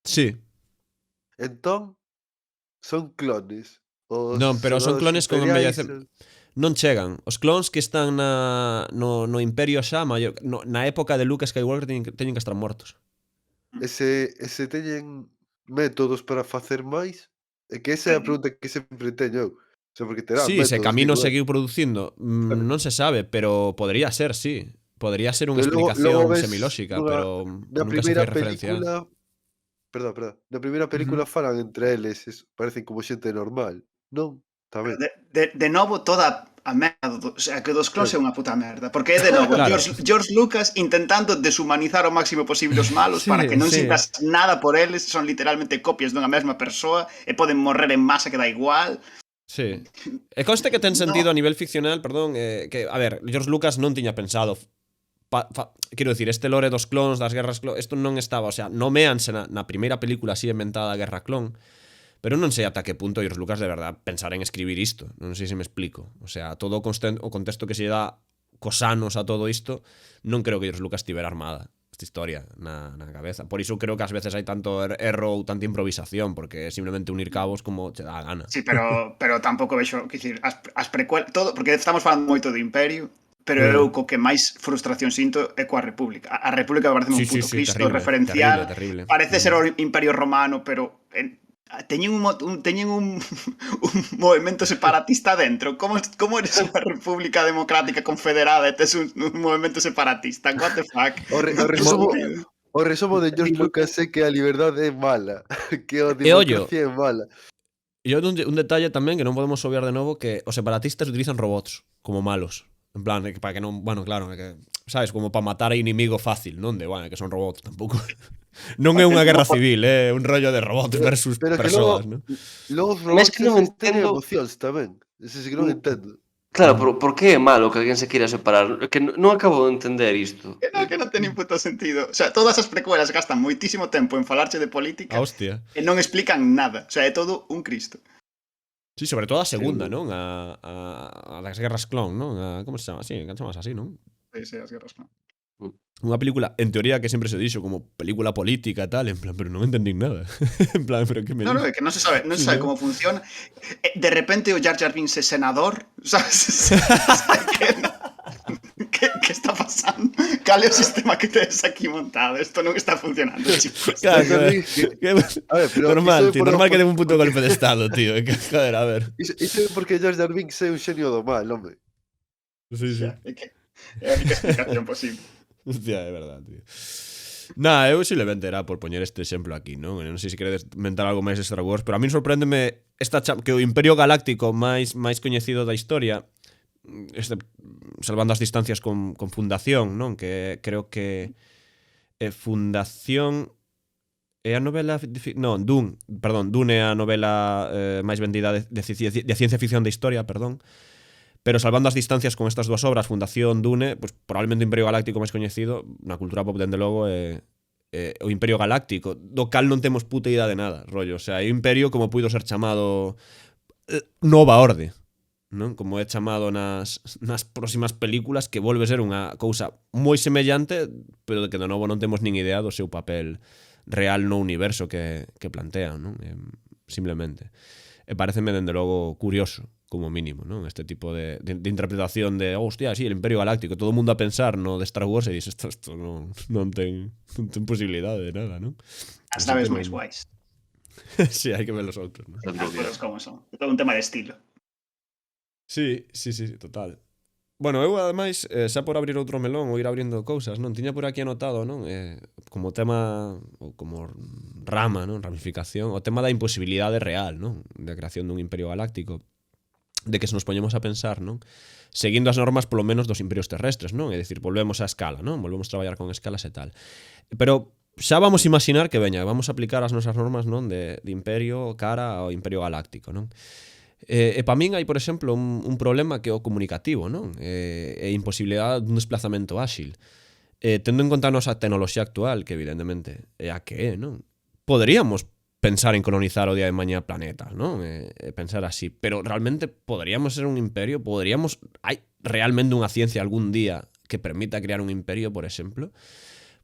Sí. Entón, son clones. Non, pero son clones con envellecer... Non chegan. Os clones que están no Imperio xa, na época de Luke Skywalker teñen que estar mortos. Ese teñen métodos para facer máis? É que esa é a pregunta que sempre teño eu. O sea, porque terá sí, métodos, se Camino seguiu producindo, non se sabe, pero podría ser, sí. Podría ser unha explicación semilóxica, pero na nunca se primeira fai referencia. película Perdón. Na primeira película falan entre eles, parecen como xente normal, non? Tamén. De novo, toda a merda, o sea, que dos clones é Claro. unha puta merda. Porque é de novo Claro. George Lucas intentando deshumanizar o máximo posible os malos para que non sintas nada por eles, son literalmente copias dunha mesma persoa e poden morrer en masa que dá igual. Sí. E conste que ten sentido a nivel ficcional, perdón, que, a ver, George Lucas non tiña pensado quero dicir, este lore dos clones, das guerras clon, isto non estaba, o sea, nomeanse na primeira película así inventada a Guerra Clon, pero non sei ata que punto George Lucas de verdad pensar en escribir isto, non sei se me explico. O sea, todo o contexto que se dá cos anos a todo isto, non creo que George Lucas tivera armada esta historia na cabeza. Por iso creo que ás veces hai tanto erro ou tanta improvisación, porque é simplemente unir cabos como che dá a gana. Sí, pero tampouco vexo, quer dicir, as precuelas, todo, porque estamos falando moito do Imperio, pero eu co que máis frustración sinto é coa República. A República me parece un puto Cristo terrible, referencial. terrible. Parece ser o Imperio Romano, pero teñen un movimento separatista dentro. Como eres unha república democrática confederada e tes un movimento separatista? What the fuck? O resumo de George Lucas é que a liberdade é mala, que a E ollo, democracia é mala. e un detalle tamén que non podemos obviar de novo, que os separatistas utilizan robots como malos. En plan, para que non, bueno, claro, que, sabes, como para matar a inimigo fácil, non? De, bueno, que son robots tampouco. Non é unha guerra civil, é un rollo de robots versus Pero que persoas, non? logo os Mas robots que non teñen entendo- emocións tamén. Ese sí que non entendo. Claro, por que é malo que alguén se queira separar? É que non acabo de entender isto. Que non ten nin puto sentido. O sea, todas as precuelas gastan moitísimo tempo en falarche de política A hostia. e non explican nada. O sea, é todo un Cristo. Sí, sobre todo a segunda, non? A das guerras clon, non? Como se chama? Sí, que chamas así, non? Sí, as guerras, non? Unha película, en teoría, que sempre se dixo como película política e tal, en plan, pero non entendín nada. En plan, pero que me No, dis? é que non se sabe Sí, como funciona. De repente o Jar Jar Binks é senador, sabes? Que está pasando? Cal é o sistema que tedes aquí montado? Isto non está funcionando, chicos. Claro, A ver, pero normal, iso é tío, por normal que por- den un puto golpe de estado, tío. Que, joder, a ver. Iso é porque Jar Jar Binks é un xenio do mal, home. Sí, sí. Xa, é a única explicación posible. Hostia, é verdad, tío. Nah, eu simplemente era por poñer este exemplo aquí, non? Non sei se queredes mentar algo máis de Star Wars, pero a min sorpréndeme que o Imperio Galáctico máis coñecido da historia, salvando as distancias con Fundación, non? Que creo que Fundación é a novela... Non, Dune é a novela máis vendida de ciencia ficción de historia, perdón. Pero salvando as distancias con estas dúas obras, Fundación, Dune, pues probablemente o Imperio Galáctico máis coñecido na cultura pop, dende logo, é o Imperio Galáctico, do cal non temos puta idea de nada, rollo. O sea, é o Imperio como puido ser chamado Nova Orde, non? Como é chamado nas próximas películas, que volve ser unha cousa moi semellante, pero de que de novo non temos nin idea do seu papel real no universo que plantean, non? Simplemente. E pareceme, dende logo, curioso, como mínimo, non? Este tipo de interpretación de, hostia, sí, el Imperio Galáctico, todo o mundo a pensar no de Star Wars e dices, isto non ten posibilidade de nada, non? As naves máis guais. Sí, hai que ver os outros, non? As cousas como son. É todo un tema de estilo. Sí, total. Bueno, eu ademais, xa por abrir outro melón ou ir abrindo cousas, non? Tiña por aquí anotado, non? Como tema, ou como rama, non? Ramificación, o tema da imposibilidade real, non? Da creación dun imperio galáctico. De que se nos poñemos a pensar, non? Seguindo as normas, polo menos, dos imperios terrestres, non? É dicir, volvemos á escala, non? Volvemos a traballar con escalas e tal. Pero xa vamos a imaginar que, veña, vamos a aplicar as nosas normas, non? De imperio cara ao imperio galáctico, non? E para min hai, por exemplo, un problema que é o comunicativo, non? E imposibilidade dun desplazamento áxil. Tendo en conta a nosa tecnoloxía actual, que evidentemente é a que é, non? Poderíamos pensar en colonizar o día de mañá planetas, non? Pensar así. Pero realmente poderíamos ser un imperio? Hai realmente unha ciencia algún día que permita crear un imperio, por exemplo?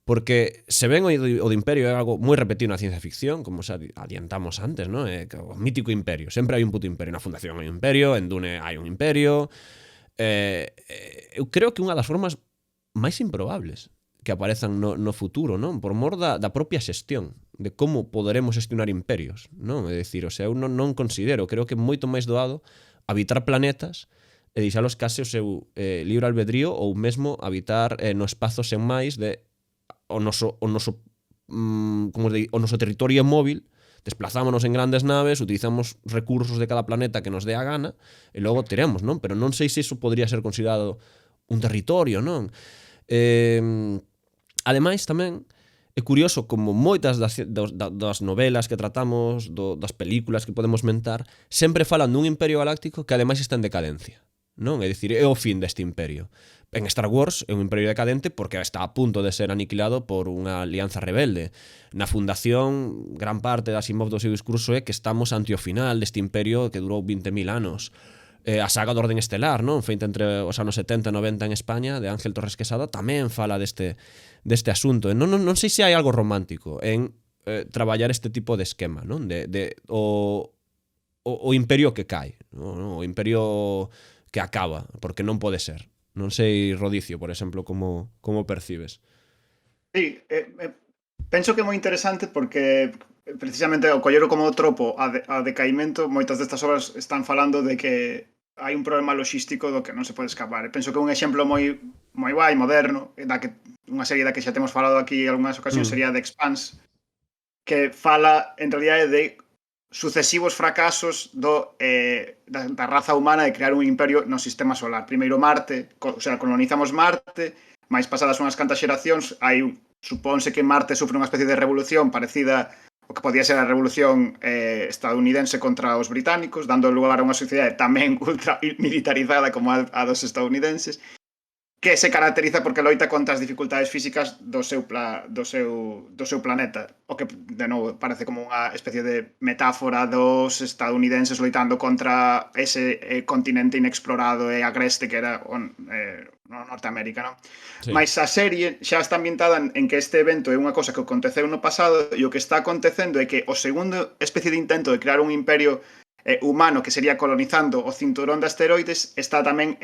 Porque se ven o de imperio é algo moi repetido na ciencia ficción, como xa adiantamos antes, non? O mítico imperio. Sempre hai un puto imperio. Na Fundación hai un imperio, en Dune hai un imperio. Eu creo que unha das formas máis improbables que aparezan no futuro, non? Por mor da propia xestión, de como poderemos gestionar imperios, non? É dicir, o sea, eu non considero, creo que é moito máis doado habitar planetas e deixalos case o seu libre albedrío ou mesmo habitar no espazo sen máis de o noso como o noso territorio é móvil, desplazámonos en grandes naves, utilizamos recursos de cada planeta que nos dé a gana e logo teremos, non? Pero non sei se iso podría ser considerado un territorio, non? Ademais, tamén, é curioso como moitas das novelas que tratamos, das películas que podemos mentar, sempre falan dun imperio galáctico que ademais está en decadencia, non? É dicir, é o fin deste imperio. En Star Wars é un imperio decadente porque está a punto de ser aniquilado por unha alianza rebelde. Na Fundación, gran parte da Asimov do seu discurso é que estamos ante o final deste imperio que durou 20.000 anos. A saga do Orden Estelar, non? Feita entre os anos 70 e 90 en España, de Ángel Torres Quesada, tamén fala deste asunto. Non sei se hai algo romántico en traballar este tipo de esquema, non? O imperio que cae, non? O imperio que acaba, porque non pode ser. Non sei, Rodicio, por exemplo, como percibes. Sí, penso que é moi interesante porque precisamente o collero como tropo a decaimento, moitas destas obras están falando de que hai un problema logístico do que non se pode escapar. E penso que un exemplo moi guai, moderno, unha serie da que xa temos falado aquí en algunhas ocasións sería The Expanse, que fala en realidade de sucesivos fracasos da raza humana de crear un imperio no sistema solar. Primeiro Marte, o sea, colonizamos Marte, máis pasadas unhas cantas xeracións, supónse que Marte sufre unha especie de revolución parecida o que podía ser a revolución estadounidense contra os británicos, dando lugar a unha sociedade tamén ultra militarizada como a dos estadounidenses, que se caracteriza porque loita contra as dificultades físicas do seu planeta, o que, de novo, parece como unha especie de metáfora dos estadounidenses loitando contra ese continente inexplorado e agreste que era Norteamérica, non? Sí. Mais a serie xa está ambientada en que este evento é unha cosa que aconteceu no pasado e o que está acontecendo é que o segundo especie de intento de crear un imperio humano que sería colonizando o cinturón de asteroides está tamén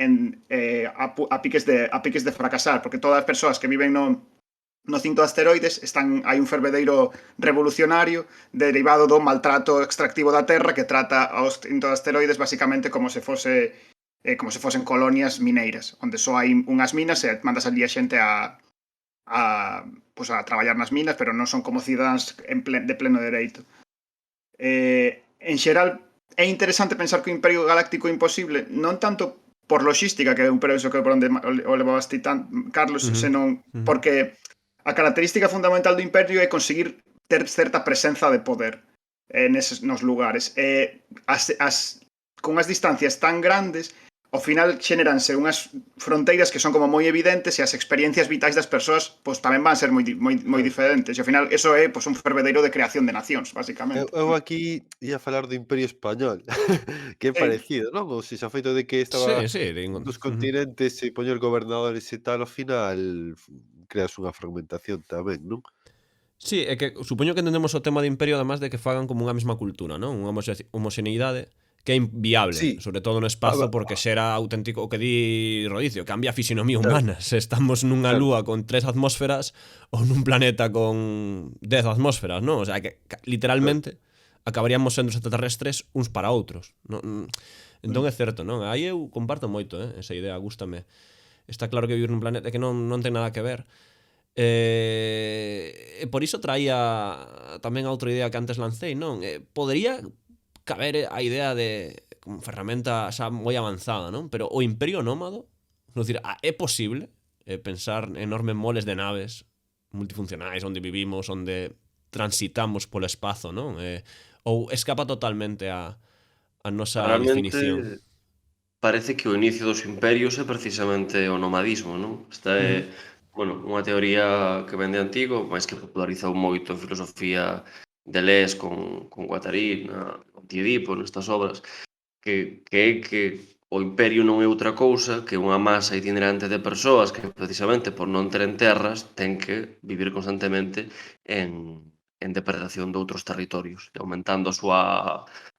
a piques de fracasar, porque todas as persoas que viven no cinto de asteroides hai un fervedeiro revolucionario derivado do maltrato extractivo da Terra que trata aos cinto de asteroides basicamente como se fosen colonias mineiras, onde só hai unhas minas e mandas ali a xente a traballar nas minas, pero non son como cidadáns de pleno dereito. En xeral, é interesante pensar que o Imperio Galáctico é imposible, non tanto por logística, que é un penso que por onde o levabas ti Carlos, senón porque a característica fundamental do Imperio é conseguir ter certa presenza de poder nos lugares. Con as distancias tan grandes, ao final xeneranse unhas fronteiras que son como moi evidentes e as experiencias vitais das persoas tamén van ser moi diferentes. E ao final, eso é un fervedeiro de creación de nacións, basicamente. Eu aquí ia falar do Imperio Español, que é parecido, non? Ou seja, o feito de que estaba dos continentes e poñer gobernadores e tal, ao final creas unha fragmentación tamén, non? Sí, é que supoño que entendemos o tema de imperio además de que fagan como unha mesma cultura, non? Unha homoxeneidade que é inviable, sobre todo no espazo, porque xera auténtico, o que di Rodicio, cambia a fisionomía humana. Se estamos nunha lúa con 3 atmósferas ou nun planeta con 10 atmósferas, non? O sea, que literalmente acabaríamos sendo extraterrestres uns para outros. Entón é certo, non? Aí eu comparto moito, esa idea, gústame. Está claro que vivir nun planeta que non ten nada que ver. E por iso traía tamén a outra idea que antes lancei, non? Podería caber a idea de como ferramenta xa moi avanzada, non? Pero o imperio nómado, é posible pensar en enormes moles de naves multifuncionais onde vivimos, onde transitamos polo espazo, non? Ou escapa totalmente a nosa definición. Parece que o inicio dos imperios é precisamente o nomadismo, non? Esta é, unha teoría que vende antigo, mas que popularizou moito en filosofía Deleuze con Guattari, con Tiedipo, nestas obras, que é que o imperio non é outra cousa que unha masa itinerante de persoas que precisamente por non teren terras ten que vivir constantemente en depredación de outros territorios, e aumentando a súa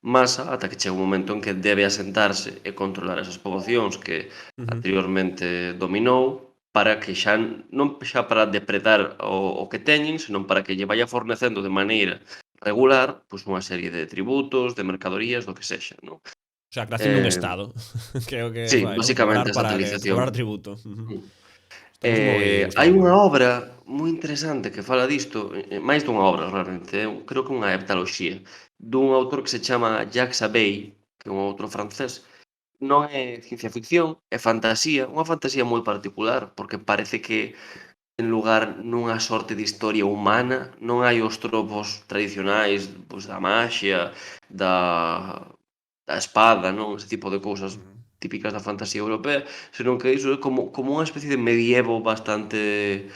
masa ata que chega un momento en que debe asentarse e controlar esas poboacións que anteriormente dominou, para que non xa para depredar o que teñen, senón para que lle vaya fornecendo de maneira regular unha serie de tributos, de mercadorías, do que sexa, non? O sea, creación dun Estado. Creo que sí, basicamente, cobrar esa utilización. cobrar tributo. Hai unha obra moi interesante que fala disto, máis dunha obra realmente, creo que unha heptaloxía, dun autor que se chama Jacques Abey, que é un autor francés. Non é ciencia ficción, é fantasía, unha fantasía moi particular, porque parece que ten lugar nunha sorte de historia humana, non hai os tropos tradicionais, pois, da maxia, da espada, non? Ese tipo de cousas típicas da fantasía europea, senón que iso é como unha especie de medievo bastante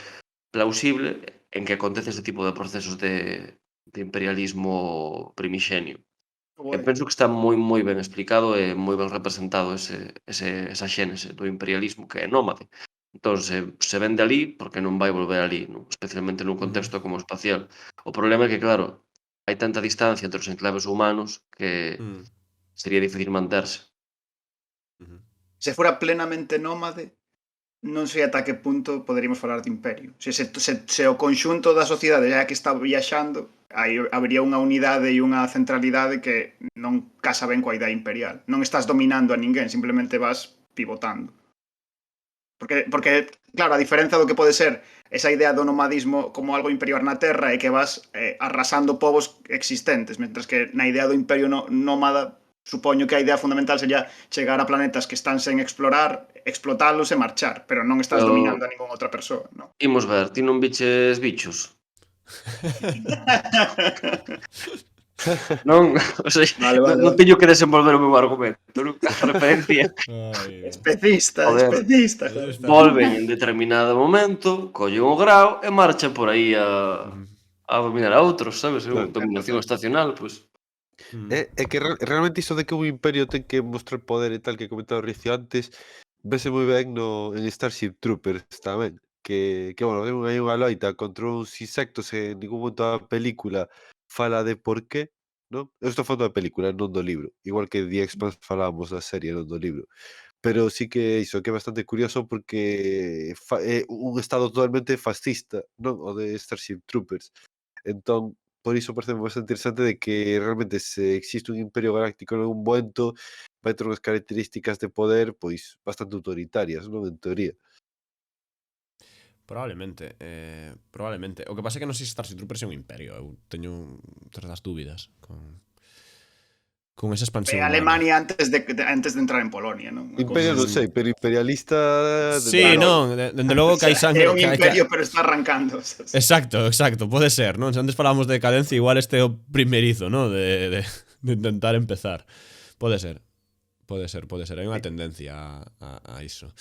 plausible en que acontece este tipo de procesos de imperialismo primixenio. E penso que está moi ben explicado e moi ben representado esa xénese do imperialismo que é nómade. Entón, se ven de alí, porque non vai volver alí, non? Especialmente nun contexto como o espacial. O problema é que, claro, hai tanta distancia entre os enclaves humanos que sería difícil manterse. Se fora plenamente nómade, non sei ata que punto poderíamos falar de imperio. Se o conxunto da sociedade é a que está viaxando, aí habría unha unidade e unha centralidade que non casa ben coa idea imperial. Non estás dominando a ninguén, simplemente vas pivotando. Porque claro, a diferenza do que pode ser esa idea do nomadismo como algo inferior na Terra é que vas arrasando povos existentes, mentras que na idea do imperio nómada supoño que a idea fundamental sería chegar a planetas que están sen explorar, explotalos e marchar, pero non estás dominando a ninguna outra persoa, non? Imos ver, ti non biches bichos? Non, o sea, non teño que desenvolver o meu argumento, non? A referencia. Especista. Volven en determinado momento, collen o grao e marchan por aí a dominar a outros, sabes? Dominación estacional, pois. É que realmente iso de que un imperio ten que mostrar poder e tal que comentaba o Ricio antes, vese moi ben en Starship Troopers tamén, que bueno, hai unha loita contra uns insectos e en ningún momento da película fala de por qué, non? Eu estou falando da película, non do libro, igual que The Expanse falábamos da serie, non do libro. Pero sí que iso, que é bastante curioso porque é un estado totalmente fascista, non? O de Starship Troopers. Entón, por iso parece bastante interesante de que realmente se existe un imperio galáctico en algún momento vai ter unhas características de poder pois bastante autoritarias, non? En teoría. Probablemente. O que pasa é que non sei se Starship Troopers é un imperio. Eu teño certas dúbidas con esa expansión. Alemania antes de entrar en Polonia, non? Imperio non sei, pero imperialista... Sí, non, dende logo que hai sangre... É un imperio, pero está arrancando. Exacto, pode ser, non? Se antes falábamos de decadencia, igual este é o primerizo, non? De intentar empezar. Pode ser. Hai unha tendencia a iso.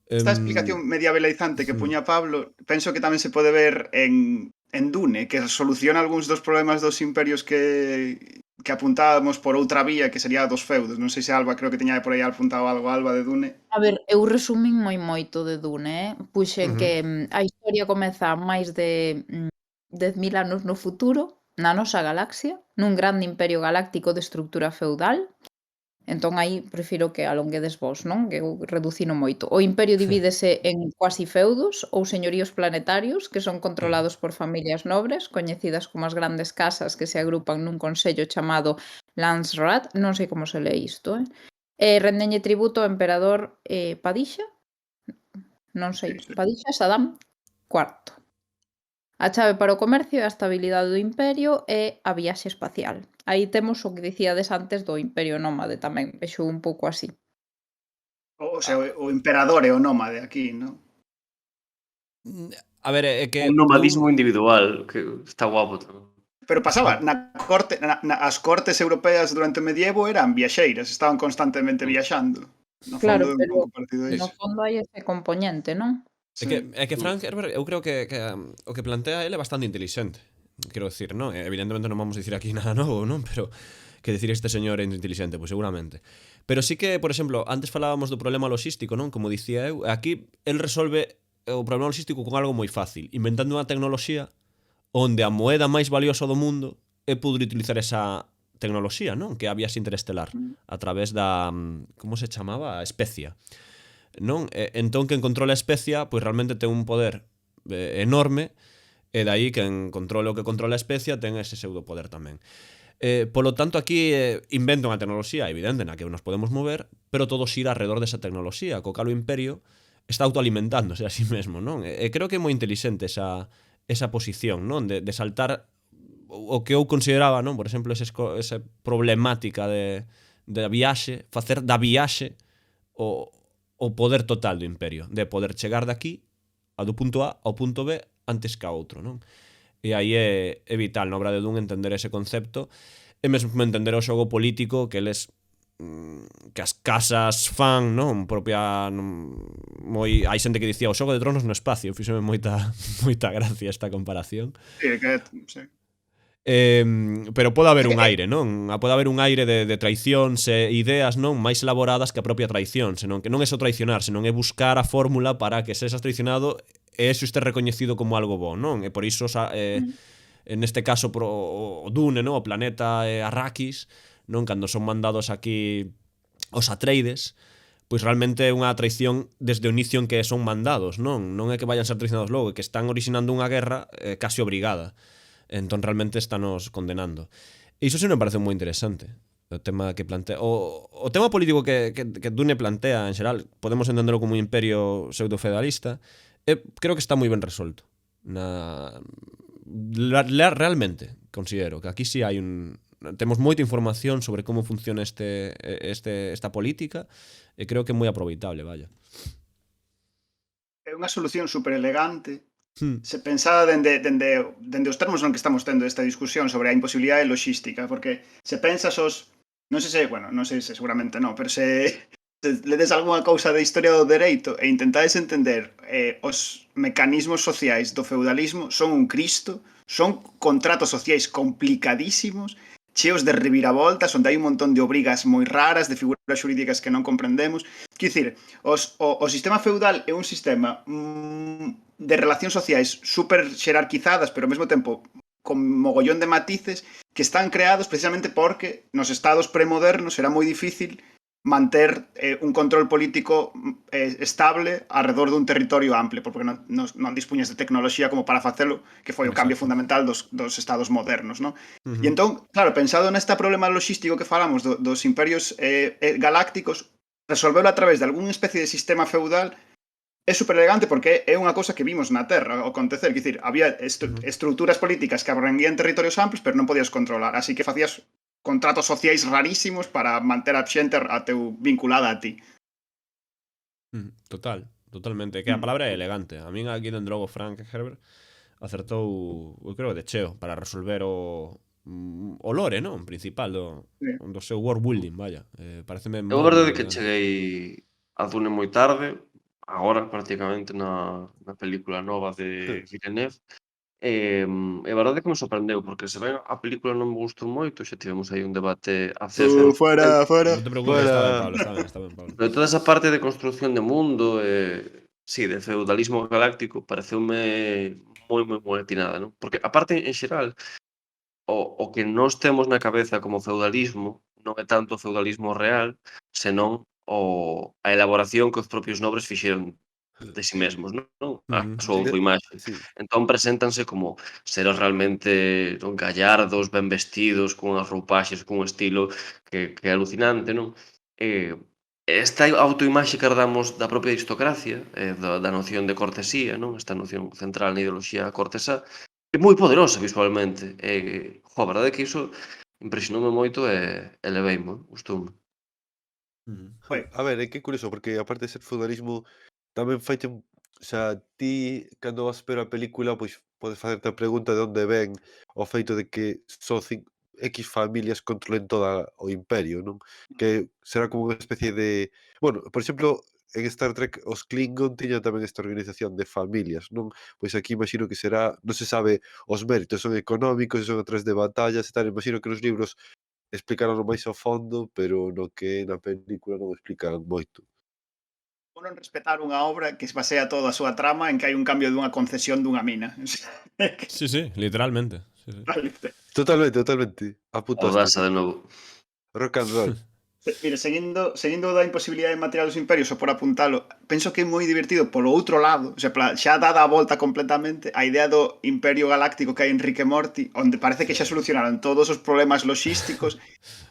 Esta explicación medievalizante que puña Pablo, penso que tamén se pode ver en Dune, que soluciona algúns dos problemas dos imperios que apuntábamos por outra vía, que sería dos feudos. Non sei se Alba, creo que teña por aí apuntado algo, Alba, de Dune. A ver, eu resumín moito de Dune, puxen que a historia comeza máis de 10.000 anos no futuro, na nosa galaxia, nun grande imperio galáctico de estructura feudal. Entón aí prefiro que alonguedes vos, non? Que eu reducino moito. O imperio divídese en cuasi feudos ou señoríos planetarios que son controlados por familias nobres, coñecidas como as grandes casas que se agrupan nun consello chamado Landsraad, non sei como se lee isto, rendenlle tributo ao emperador Padisha, non sei, Padisha Saddam IV. A chave para o comercio é a estabilidade do imperio e a viaxe espacial. Aí temos o que dicíades antes do imperio nómade tamén, vexo un pouco así. O sea, o emperador é o nómade aquí, non? A ver, é que... Un nomadismo individual, que está guapo tamén. Pero pasaba, as cortes europeas durante o medievo eran viaxeiras, estaban constantemente viaxando. No Claro, fondo, pero un pouco partido no disso. fondo hai ese componente, non? É que Frank Herbert, eu creo que o que plantea ele é bastante intelixente. Quero decir, non? Evidentemente non vamos dicir aquí nada novo, non? Pero que decir este señor é intelixente, pois seguramente. Pero sí que, por exemplo, antes falábamos do problema logístico, non? Como dicía eu, aquí el resolve o problema logístico con algo moi fácil, inventando unha tecnoloxía onde a moeda máis valiosa do mundo é poder utilizar esa tecnoloxía, non? Que é a viaxe interestelar a través da, como se chamaba? A especia. Non? Entón, quen controla a especia, pois realmente ten un poder enorme, e dai quen controla o que controla a especia ten ese pseudopoder tamén. Polo tanto, aquí inventa unha tecnoloxía evidente na que nos podemos mover, pero todo xira alrededor desa tecnoloxía, co cal o imperio está autoalimentándose a sí mesmo, non? E creo que é moi inteligente esa posición, non? De saltar o que eu consideraba, non? Por exemplo, esa problemática da viaxe, facer da viaxe o poder total do imperio, de poder chegar daqui do punto A ao punto B antes que a outro, non? E aí é vital na obra de Dune entender ese concepto e mesmo entender o xogo político que eles que as casas fan, non? Propia hai xente que dicía o Xogo de Tronos no espacio, fíxome moita gracia esta comparación. Sí. Pero pode haber un aire, non? Pode haber un aire de traicións e ideas, non? Máis elaboradas que a propia traición, senón que non é só traicionar, senón é buscar a fórmula para que sexas traicionado e eso este recoñecido como algo bo, non? E por iso en este caso o Dune, non? O planeta Arrakis, non? Cando son mandados aquí os Atreides, pois realmente é unha traición desde o inicio en que son mandados, non? Non é que vayan ser traicionados logo, é que están originando unha guerra casi obrigada. Entón realmente estános condenando. E iso sí me parece moi interesante. O tema que plantea o tema político que Dune plantea en xeral, podemos entenderlo como un imperio pseudo-feudalista, creo que está moi ben resolto. Realmente considero que aquí sí hai temos moita información sobre como funciona esta política e creo que é moi aproveitable, vaya. É unha solución super elegante. Se pensaba dende os termos non que estamos tendo esta discusión sobre a imposibilidade logística, porque se pensas non sei se seguramente non, pero se ledes algunha cousa de historia do dereito e intentades entender os mecanismos sociais do feudalismo, son un cristo, son contratos sociais complicadísimos, cheos de reviravoltas, onde hai un montón de obrigas moi raras, de figuras xurídicas que non comprendemos. Quer dicir, o sistema feudal é un sistema de relacións sociais super xerarquizadas, pero ao mesmo tempo con mogollón de matices que están creados precisamente porque nos estados premodernos era moi difícil manter un control político estable alrededor dun territorio amplio, porque non dispuñas de tecnoloxía como para facelo, que foi o cambio fundamental dos estados modernos, non? E entón, claro, pensado nesta problema logístico que falamos dos imperios galácticos, resolvelo a través de algunha especie de sistema feudal é super elegante porque é unha cousa que vimos na Terra acontecer, quer dicir, había estruturas políticas que abranguían territorios amplios, pero non podías controlar, así que facías contratos sociais rarísimos para manter a xente vinculada a ti. Totalmente. Que a palabra é elegante. A min aquí dentro o Frank Herbert acertou, eu creo, de cheo para resolver o lore, non? Principal do seu world building, vaya. Pareceme Eu a verdade que cheguei a Dune moi tarde, agora prácticamente na película nova de Villeneuve. E a verdade é que me sorprendeu, porque se ben a película non me gustou moito, xa tivemos aí un debate aceso. Fuera. Non te preocupes, está ben, Pablo. Pero toda esa parte de construción de mundo, sí, de feudalismo galáctico, pareceume moi atinada, non? Porque aparte, en xeral, o que nós temos na cabeza como feudalismo non é tanto o feudalismo real, senón a elaboración que os propios nobres fixeron de si mesmos, non? A súa autoimaxe. Entón preséntanse como seres realmente gallardos, ben vestidos, con as roupaxes, cun estilo que é alucinante, non? Esta autoimaxe que herdamos da propia aristocracia, da noción de cortesía, non? Esta noción central na ideoloxía cortesá, é moi poderosa visualmente. A verdade é que iso impresionoume moito e leveime, gustoume. A ver, é que é curioso, porque aparte de ser feudalismo, tamén faite, o sea, ti, cando vas ver a película, pois podes facerte a pregunta de onde ven o feito de que só X familias controlen toda o imperio, non? Que será como unha especie de... Bueno, por exemplo, en Star Trek os Klingon tiñan tamén esta organización de familias, non? Pois aquí imagino que será, non se sabe os méritos, son económicos, son a través de batallas e tal, imagino que nos libros explicaron máis ao fondo, pero no que na película non explican moito. Ou non respetar unha obra que se basea toda a súa trama en que hai un cambio dunha concesión dunha mina. Sí, literalmente. Sí. Totalmente. A puto Audaza de novo. rock and roll. Mira, seguindo da imposibilidade material dos imperios, ou por apuntalo, penso que é moi divertido polo outro lado, o sea, xa dada a volta completamente, a idea do imperio galáctico que hai en Rick e Morty, onde parece que xa solucionaron todos os problemas logísticos,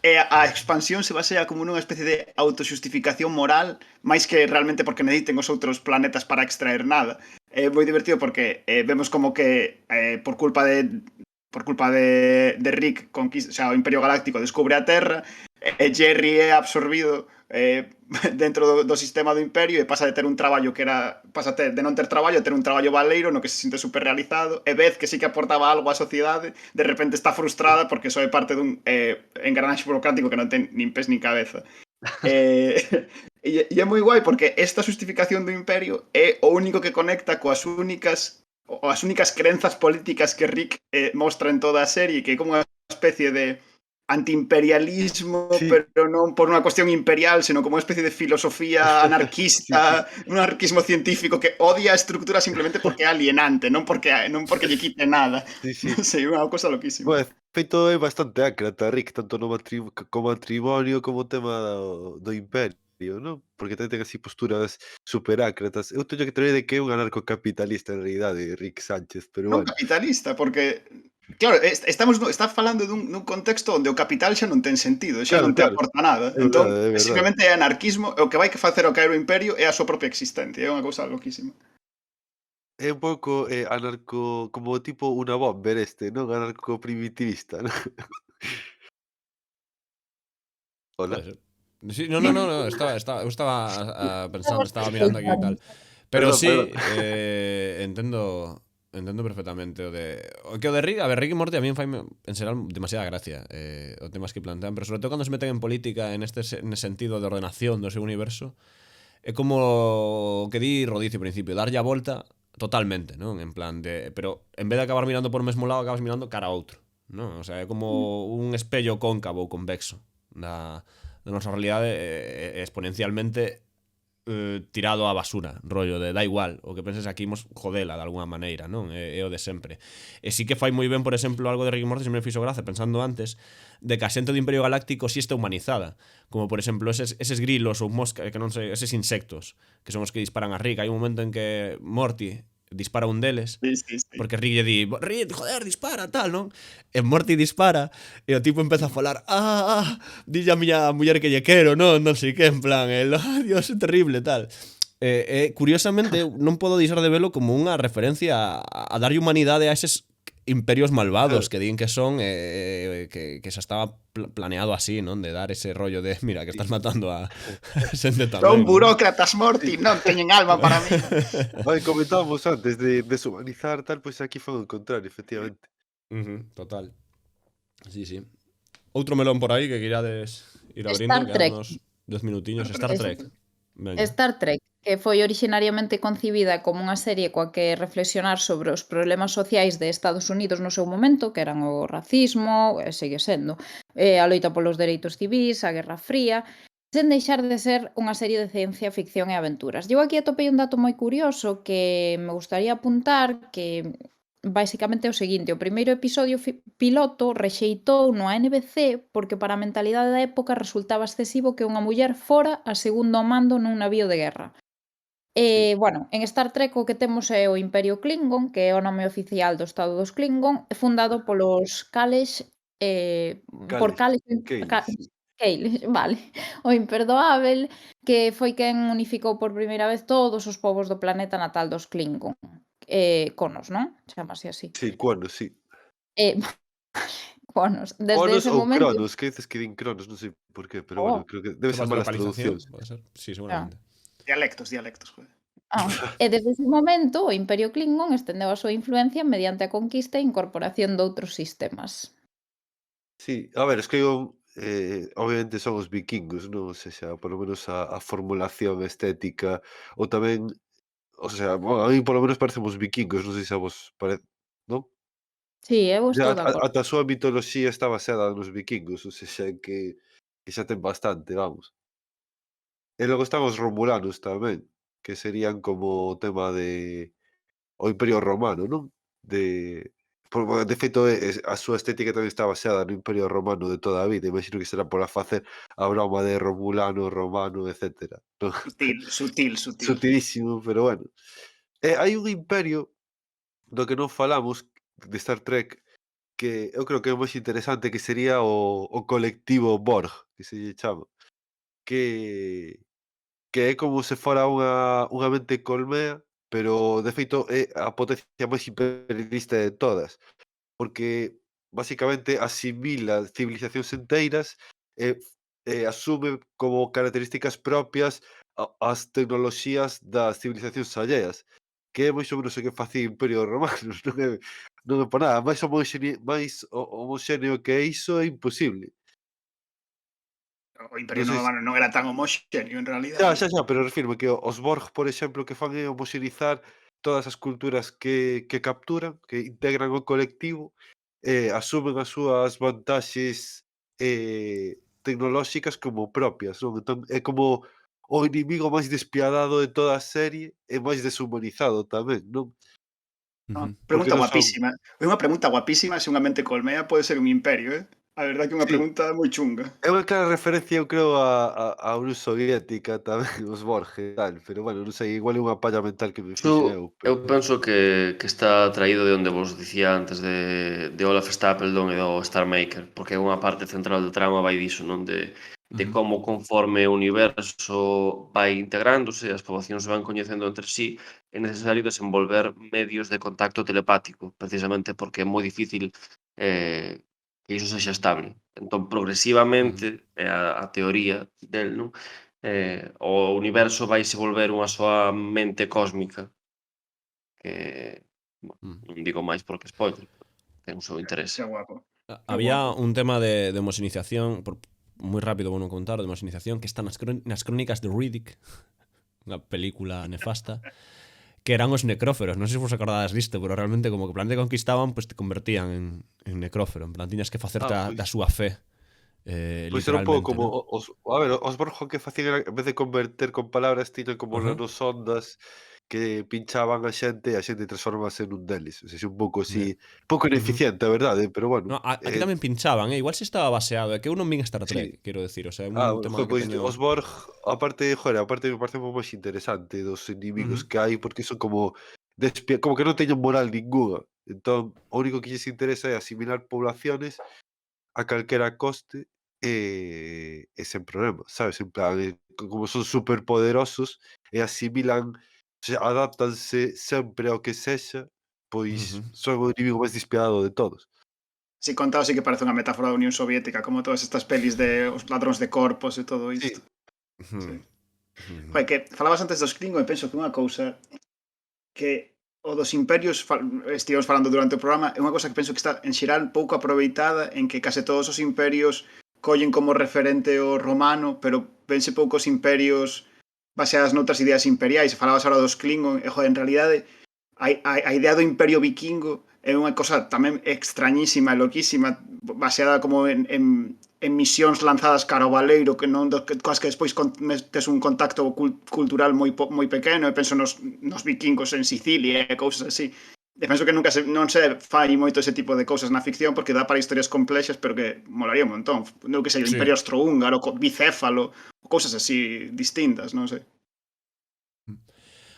e a expansión se basea como nunha especie de autoxustificación moral, máis que realmente porque necesiten os outros planetas para extraer nada. É moi divertido porque vemos como que por culpa de Rick conquista, o sea, o Imperio Galáctico descubre a Terra, Jerry é absorbido dentro do sistema do Imperio e pasa de ter un traballo que era de non ter traballo a ter un traballo baleiro no que se sinte super realizado, e Beth, que sí que aportaba algo á sociedade, de repente está frustrada porque só é parte dun engranaxe burocrático que non ten nin pés nin cabeza. E, e é moi guai porque esta justificación do Imperio é o único que conecta coas únicas crenzas políticas que Rick mostra en toda a serie, que é como unha especie de antiimperialismo, Sí, pero non por unha cuestión imperial, senón como unha especie de filosofía sí, sí. anarquista, un anarquismo científico que odia a estructura simplemente porque é alienante, non porque lle quite nada. Sí, sí. Non sei, unha cousa loquísima. Bueno, de feito é bastante ácrata Rick, tanto no como matrimonio como o tema do imperio, non? Porque tamén ten así posturas super ácratas. Eu teño que teoría de que é un anarcocapitalista en realidade, Rick Sánchez, pero Non bueno. capitalista, porque claro, está falando dun contexto onde o capital xa non ten sentido, xa Claro, non te claro, aporta nada. é Entón, verdade, é verdade. simplemente é anarquismo, e o que vai que facer ao caer o imperio é a súa propia existencia, é unha cousa loquísima. É un pouco, anarco como tipo una bomber este, non? Anarcoprimitivista, non? Hola? Pode ser. Sí, no, no, no, no, eu estaba pensando, Estamos estaba mirando aquí e escoitando. tal. Pero Perdón, sí, perdón. entendo perfectamente o que o de Rick, a ver, Rick e Morty a mí faime en xeral demasiada gracia, o temas que plantean, pero sobre todo cando se meten en política nese sentido de ordenación do seu universo, é como o que di Rodicio ao principio, darlle a volta totalmente, non? En plan de, pero en vez de acabar mirando por o mesmo lado, acabas mirando cara a outro, non? O sea, é como un espello cóncavo ou convexo da nosa realidade exponencialmente tirado á basura, rollo de da igual, o que penses aquí imos jodela de alguna maneira, non? É o de sempre. E sí que fai moi ben, por exemplo, algo de Rick and Morty, se me fixo gracia pensando antes de que a xente do Imperio Galáctico si está humanizada, como por exemplo eses grilos ou moscas, que non sei, eses insectos, que son os que disparan a Rick. Hai un momento en que Morty dispara un deles Sí, sí, sí. porque Rick lle di, Rick, joder, dispara, tal, non? E Morty dispara e o tipo empeza a falar, dille a miña muller que lle quero, non sei que, en plan, Dios, é terrible, tal. Curiosamente, eu non podo deixar de velo como unha referencia a darlle humanidade a eses imperios malvados Claro. que din que son que xa estaba planeado así, non? De dar ese rollo de, mira, que estás matando a xente Son tamén, non? burócratas, Morty, non teñen alma para mí. Ai, comentábamos antes de deshumanizar tal, pois aquí fan o contrario, efectivamente. Total. Sí, sí. Outro melón por aí que quirades ir abrindo, Star Trek. quedanos 10 minutiños. Star Es- Trek. Veña. Star Trek, que foi originariamente concibida como unha serie coa que reflexionar sobre os problemas sociais de Estados Unidos no seu momento, que eran o racismo, e segue sendo, a loita polos dereitos civís, a Guerra Fría, sen deixar de ser unha serie de ciencia ficción e aventuras. Eu aquí atopei un dato moi curioso que me gustaría apuntar, que basicamente é o seguinte: o primeiro episodio piloto rexeitou no a NBC porque para a mentalidade da época resultaba excesivo que unha muller fora a segundo ao mando nun navío de guerra. Sí. Bueno, en Star Trek o que temos é o Imperio Klingon, que é o nome oficial do estado dos Klingon, fundado polos Kalesh, por Cales, Kalesh Ka Keilis. Kalesh, vale, o imperdoábel, que foi quen unificou por primeira vez todos os povos do planeta natal dos Klingon. Conos, non? Chámase así. Sí, Cuonos, sí. Eh, conos. Desde Cuonos ese ou momento Cronos, que dices que din Cronos, non sei por qué, pero bueno, oh, creo que debe ser Temas de malas localización, traducións. pode ser. Sí, ah, seguramente. Dialectos, joder. e desde ese momento o Imperio Klingon estendeu a súa influencia mediante a conquista e incorporación doutros sistemas. Sí, a ver, es que eu, obviamente son os vikingos, non? O sexa, polo menos a formulación estética ou tamén, o sea, bueno, a mí polo menos parecen os vikingos, non sei se a vos non? Sí, eu Ya, estou de acordo. ata a súa mitoloxía está baseada nos vikingos, ou sexa, que xa ten bastante, vamos. E logo están os romulanos tamén, que serían como o tema de o Imperio Romano, non? De De feito, a súa estética tamén está baseada no Imperio Romano de toda a vida. Imagino que será por facer a broma de Romulano, Romano, etcétera. Non? Sutil. Sutilísimo, pero bueno. Hai un imperio do que non falamos de Star Trek que eu creo que é o máis interesante, que sería o colectivo Borg, que se lle chama, que é como se fora unha mente colmea, pero de feito é a potencia máis imperialista de todas, porque basicamente asimila civilizacións enteiras e asume como características propias as tecnoloxías das civilizacións alleas, que é máis ou menos o que facía o Imperio Romano, non é por nada, máis homoxéneo que iso é imposible. O Imperio Non sei se Romano non era tan homoxéneo en realidade. xa, pero refirmo que os Borg, por exemplo, que fan é homoxenizar todas as culturas que capturan, que integran o colectivo, asumen as súas vantaxes tecnolóxicas como propias, non? Entón é como o inimigo máis despiadado de toda a serie e máis deshumanizado tamén, non? Porque Pregunta non son guapísima. É unha pregunta guapísima se unha mente colmea pode ser un imperio, eh? A verdade que é unha sí, pregunta moi chunga. é unha clara referencia, eu creo, a Unión Soviética tamén, os Borg e tal, pero bueno, non sei, igual é unha palla mental que me fixen eu, Eu pero penso que está traído de onde vos dicía antes de Olaf Stapledon e do Star Maker, porque é unha parte central do trama vai diso, non? De como conforme o universo vai integrándose, as poboacións se van coñecendo entre sí, é necesario desenvolver medios de contacto telepático, precisamente porque é moi difícil que iso sexa estable. Entón, progresivamente, é a teoría del, non? O universo vaise volver unha soa mente cósmica que, bueno, non digo máis porque spoiler, ten o seu interese. Xa guapo. Había un tema de homoxenización, moi rápido vou non contar, de homoxenización que está nas crónicas de Riddick, unha película nefasta, que eran os necróferos. Non sei se vos acordades disto, pero realmente como que plan te conquistaban, pues te convertían en necrófero. En plan, tiñas que facer da súa fe. Pois era un pouco como ¿no? os Borg que facían era, en vez de converter con palabras, tiñan como nanosondas que pinchaban a xente e a xente transformase nun deles. O sea, un pouco así, pouco ineficiente, a verdade, pero bueno. No, aquí tamén pinchaban, igual se estaba baseado, é que eu non vin Star Trek, Sí. quero decir, o sea, é un tema que Pois teño... os Borg, aparte me parece moi máis interesante dos inimigos que hai, porque son como como que non teñen moral ninguna. Entón, o único que lles interesa é asimilar poblaciones a calquera coste e sen problema, sabes? En plan, como son superpoderosos e asimilan, o sea, adáptanse sempre ao que sexa, pois son o inimigo máis despiadado de todos. Si contado, sí que parece unha metáfora da Unión Soviética, como todas estas pelis de os ladróns de corpos e todo Sí. isto. Sí. Joder, que falabas antes dos Klingon e penso que unha cousa que o dos imperios estivemos falando durante o programa é unha cousa que penso que está en xeral pouco aproveitada, en que case todos os imperios collen como referente o romano, pero vense poucos imperios baseadas noutras ideas imperiais. Falabas ahora dos Klingon e, joder, en realidade a idea do imperio vikingo é unha cosa tamén extrañísima e loquísima, baseada como en misións lanzadas cara ao baleiro, que non coas que despois tes un contacto cultural moi pequeno, e penso nos vikingos en Sicilia e cousas así. E penso que non se fai moito ese tipo de cousas na ficción, porque dá para historias complexas, pero que molaría un montón. Non que sei, o Imperio Austrohúngaro, bicéfalo, cousas así distintas, non sei.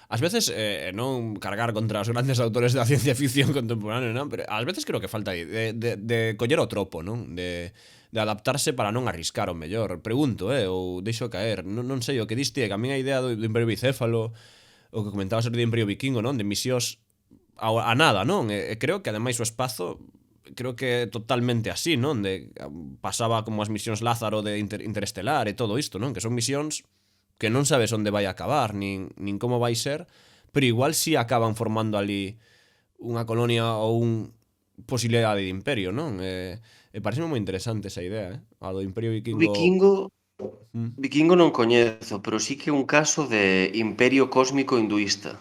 Ás veces non cargar contra os grandes autores da ciencia ficción contemporánea, non? Pero ás veces creo que falta aí de coller o tropo, non? De adaptarse para non arriscar o mellor. Pregunto, ou deixo caer. Non sei, o que diste, que a mí a idea do Imperio Bicéfalo, o que comentabas do Imperio Vikingo, non? De misións a nada, non? E creo que ademais o espazo creo que é totalmente así, non? De pasaba como as misións Lázaro de Interestelar e todo isto, non? Que son misións que non sabes onde vai acabar, nin como vai ser, pero igual si acaban formando ali unha colonia ou un posibilidade de imperio, non? E parece moi interesante esa idea, a do Imperio Vikingo. Vikingo non coñezo, pero sí que é un caso de imperio cósmico hinduista.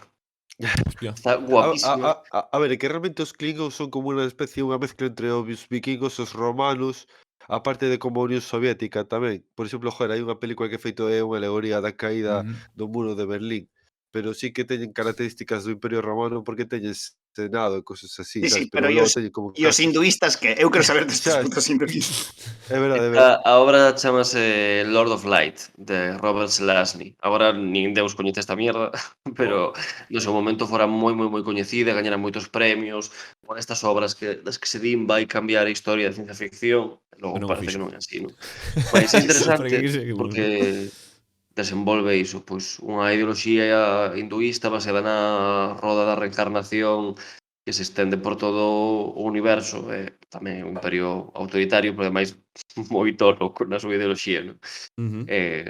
Está guapísimo. A ver, é que realmente os Klingons son como unha especie, unha mezcla entre os vikingos e os romanos, aparte de como a Unión Soviética tamén. Por exemplo, joder, hai unha película que feito é unha alegoría da caída do muro de Berlín. pero sí que teñen características do Imperio Romano porque teñen Senado e cosas así, Sí, sí, sabes? pero Logo teñen como e os casas. hinduistas que? Eu quero saber destes Xa, putos hinduistas. é verdade, é verdade. A obra chamase Lord of Light, de Robert Zelazny. Agora nin Deus coñece esta mierda, pero no seu momento fora moi coñecida, gañara moitos premios, unha destas obras das que se din vai cambiar a historia da ciencia ficción, e logo Non o parece que fixo. non é así, non? Mas é interesante Porque seguimos, porque desenvolve iso, pois unha ideoloxía hinduista baseada na roda da reencarnación que se estende por todo o universo, tamén é un imperio autoritario, pero ademais moi tolo na súa ideoloxía, non?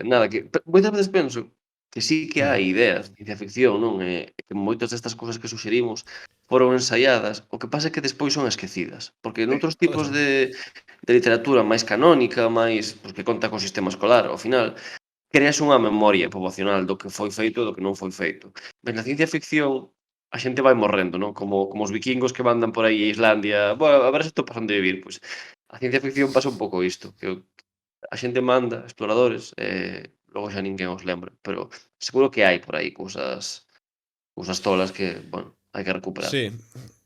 Nada, que moitas veces penso que sí que hai ideas de ciencia ficción, non? Que moitas destas cousas que suxerimos foron ensayadas, o que pasa é que despois son esquecidas, porque noutros tipos de literatura máis canónica, máis pois, que conta co sistema escolar, ao final creas unha memoria poboacional do que foi feito e do que non foi feito. Mais na ciencia ficción a xente vai morrendo, non? Como os vikingos que mandan por aí a Islandia, bueno, a ver se estou pasando de vivir, pois a ciencia ficción pasa un pouco isto, que a xente manda, exploradores, logo xa ninguén os lembra, pero seguro que hai por aí cousas tolas que, bueno, hai que recuperar. Sí.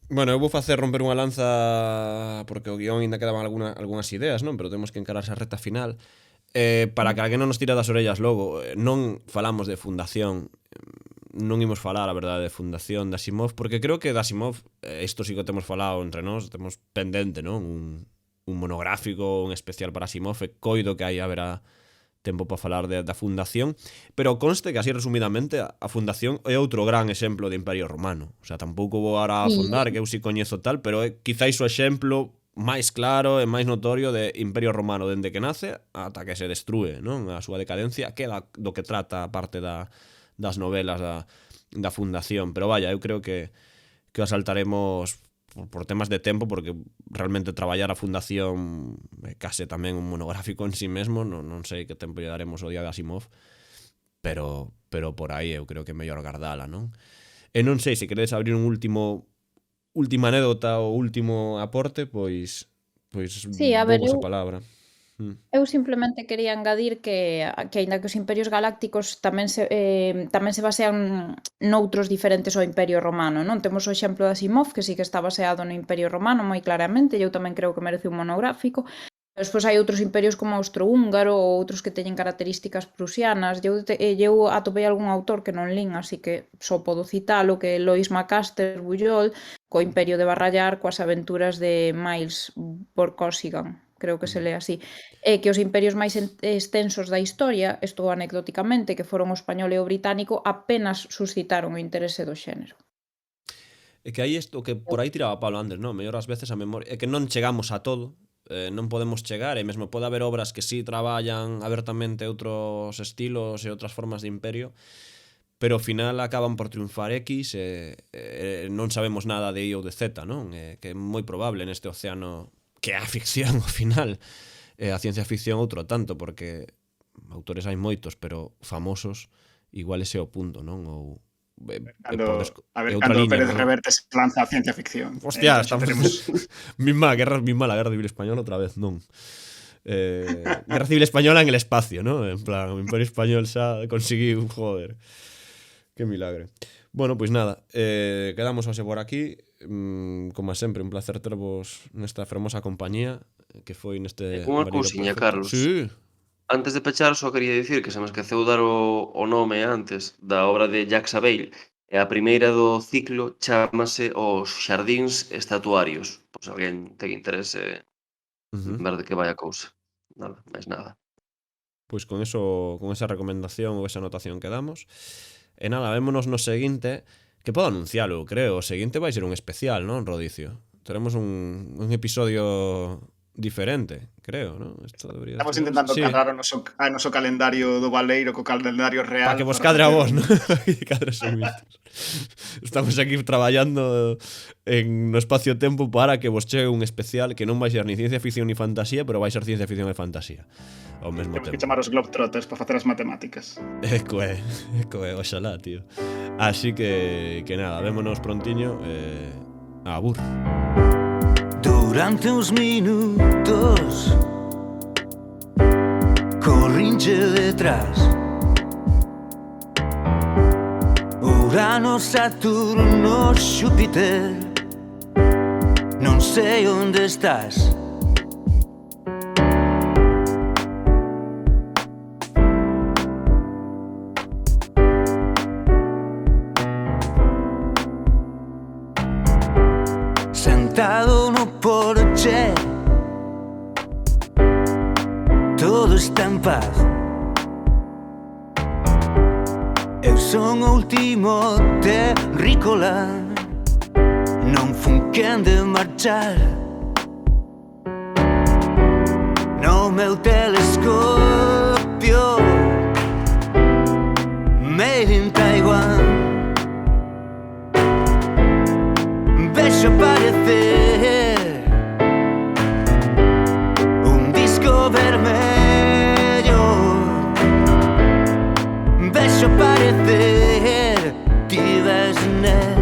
Bueno, eu vou facer romper unha lanza porque o guión ainda quedaban algunhas ideas, non? Pero temos que encarar esa reta final. Para que alguén non nos tira das orellas logo, non falamos de Fundación, non imos falar, a verdade, de Fundación de Asimov, porque creo que de Asimov, isto sí que temos falado entre nós, temos pendente, non? Un monográfico, un especial para Asimov, e coido que aí haberá tempo para falar da Fundación, pero conste que así resumidamente a Fundación é outro gran exemplo de Imperio Romano. O sea, tampouco vou ahora a afondar, que eu si coñezo tal, pero é quizáis o exemplo máis claro e máis notorio de Imperio Romano dende que nace ata que se destrúe, non? A súa decadencia, que é do que trata a parte das novelas da Fundación. Pero vaya, eu creo que o saltaremos por temas de tempo, porque realmente traballar a Fundación é case tamén un monográfico en sí mesmo, non sei que tempo lle daremos o día de Asimov, pero por aí eu creo que é mellor gardala, non? E non sei, se queredes abrir un última anécdota ou último aporte, pois Sí, a ver, dou a palabra. Eu simplemente quería engadir que aínda que os imperios galácticos tamén se basean noutros diferentes ao Imperio Romano, non? Temos o exemplo de Asimov, que sí que está baseado no Imperio Romano moi claramente, e eu tamén creo que merece un monográfico. Despois hai outros imperios como o austrohúngaro ou outros que teñen características prusianas. Eu atopei algún autor que non lín, así que só podo citalo, que é Lois Macaster Bullol, co Imperio de Barrallar, coas aventuras de Miles Borkosigan, creo que se lee así, que os imperios máis extensos da historia, isto anecdóticamente, que foron o español e o británico, apenas suscitaron o interese do xénero. É que aí isto que por aí tiraba Pablo antes, non? Mellor ás veces a memoria, é que non chegamos a todo, non podemos chegar, e mesmo pode haber obras que sí traballan abertamente outros estilos e outras formas de imperio, pero ao final acaban por triunfar X e non sabemos nada de Y ou de Z, non? Que é moi probable neste océano que é a ficción ao final, a ciencia ficción outro tanto, porque autores hai moitos, pero famosos igual ese é o punto, non? Ou Cando Pérez Reverte se lanza a ciencia ficción. Hostia, estamos misma la Guerra Civil Española outra vez, non? Guerra Civil Española en el espacio, ¿no? En plan, o Imperio Español xa conseguiu, joder. Que milagre. Bueno, pois nada, quedamos hoxe por aquí. Como sempre, un placer tervos nesta fermosa compañía que foi neste... Unha cousiña, Carlos. Sí. Antes de pechar, só quería dicir que se me esqueceu dar o nome antes da obra de Jacques Abel, e a primeira do ciclo chámase Os Xardíns Estatuarios. Pois alguén ten interese en ver de que vai a cousa. Nada, máis nada. Pois con esa recomendación ou esa anotación que damos. E nada, vémonos no seguinte, que podo anuncialo, creo. O seguinte vai ser un especial, non, Rodicio? Teremos un episodio diferente, creo, non? Estamos intentando cadrar o noso calendario do Baleiro co calendario real. Para que vos cadre a vos, non? Estamos aquí traballando no espacio-tempo para que vos chegue un especial que non vai ser ni ciencia ficción ni fantasía, pero vai ser ciencia ficción e fantasía ao mesmo tempo. Temos que chamar os Globetrotters para facer as matemáticas. Ecoe, oxalá, tío. Así que nada, vémonos prontiño. Abur. Durante uns minutos corrinche detrás Urano, Saturno, Xúpiter, non sei onde estás. Sentado no porche, todo está en paz. Eu son o último terrícola, non fun quen de marchar. No meu telescopio, made in Taiwan, vexo aparecer un disco vermello, vexo aparecer, ti ves nel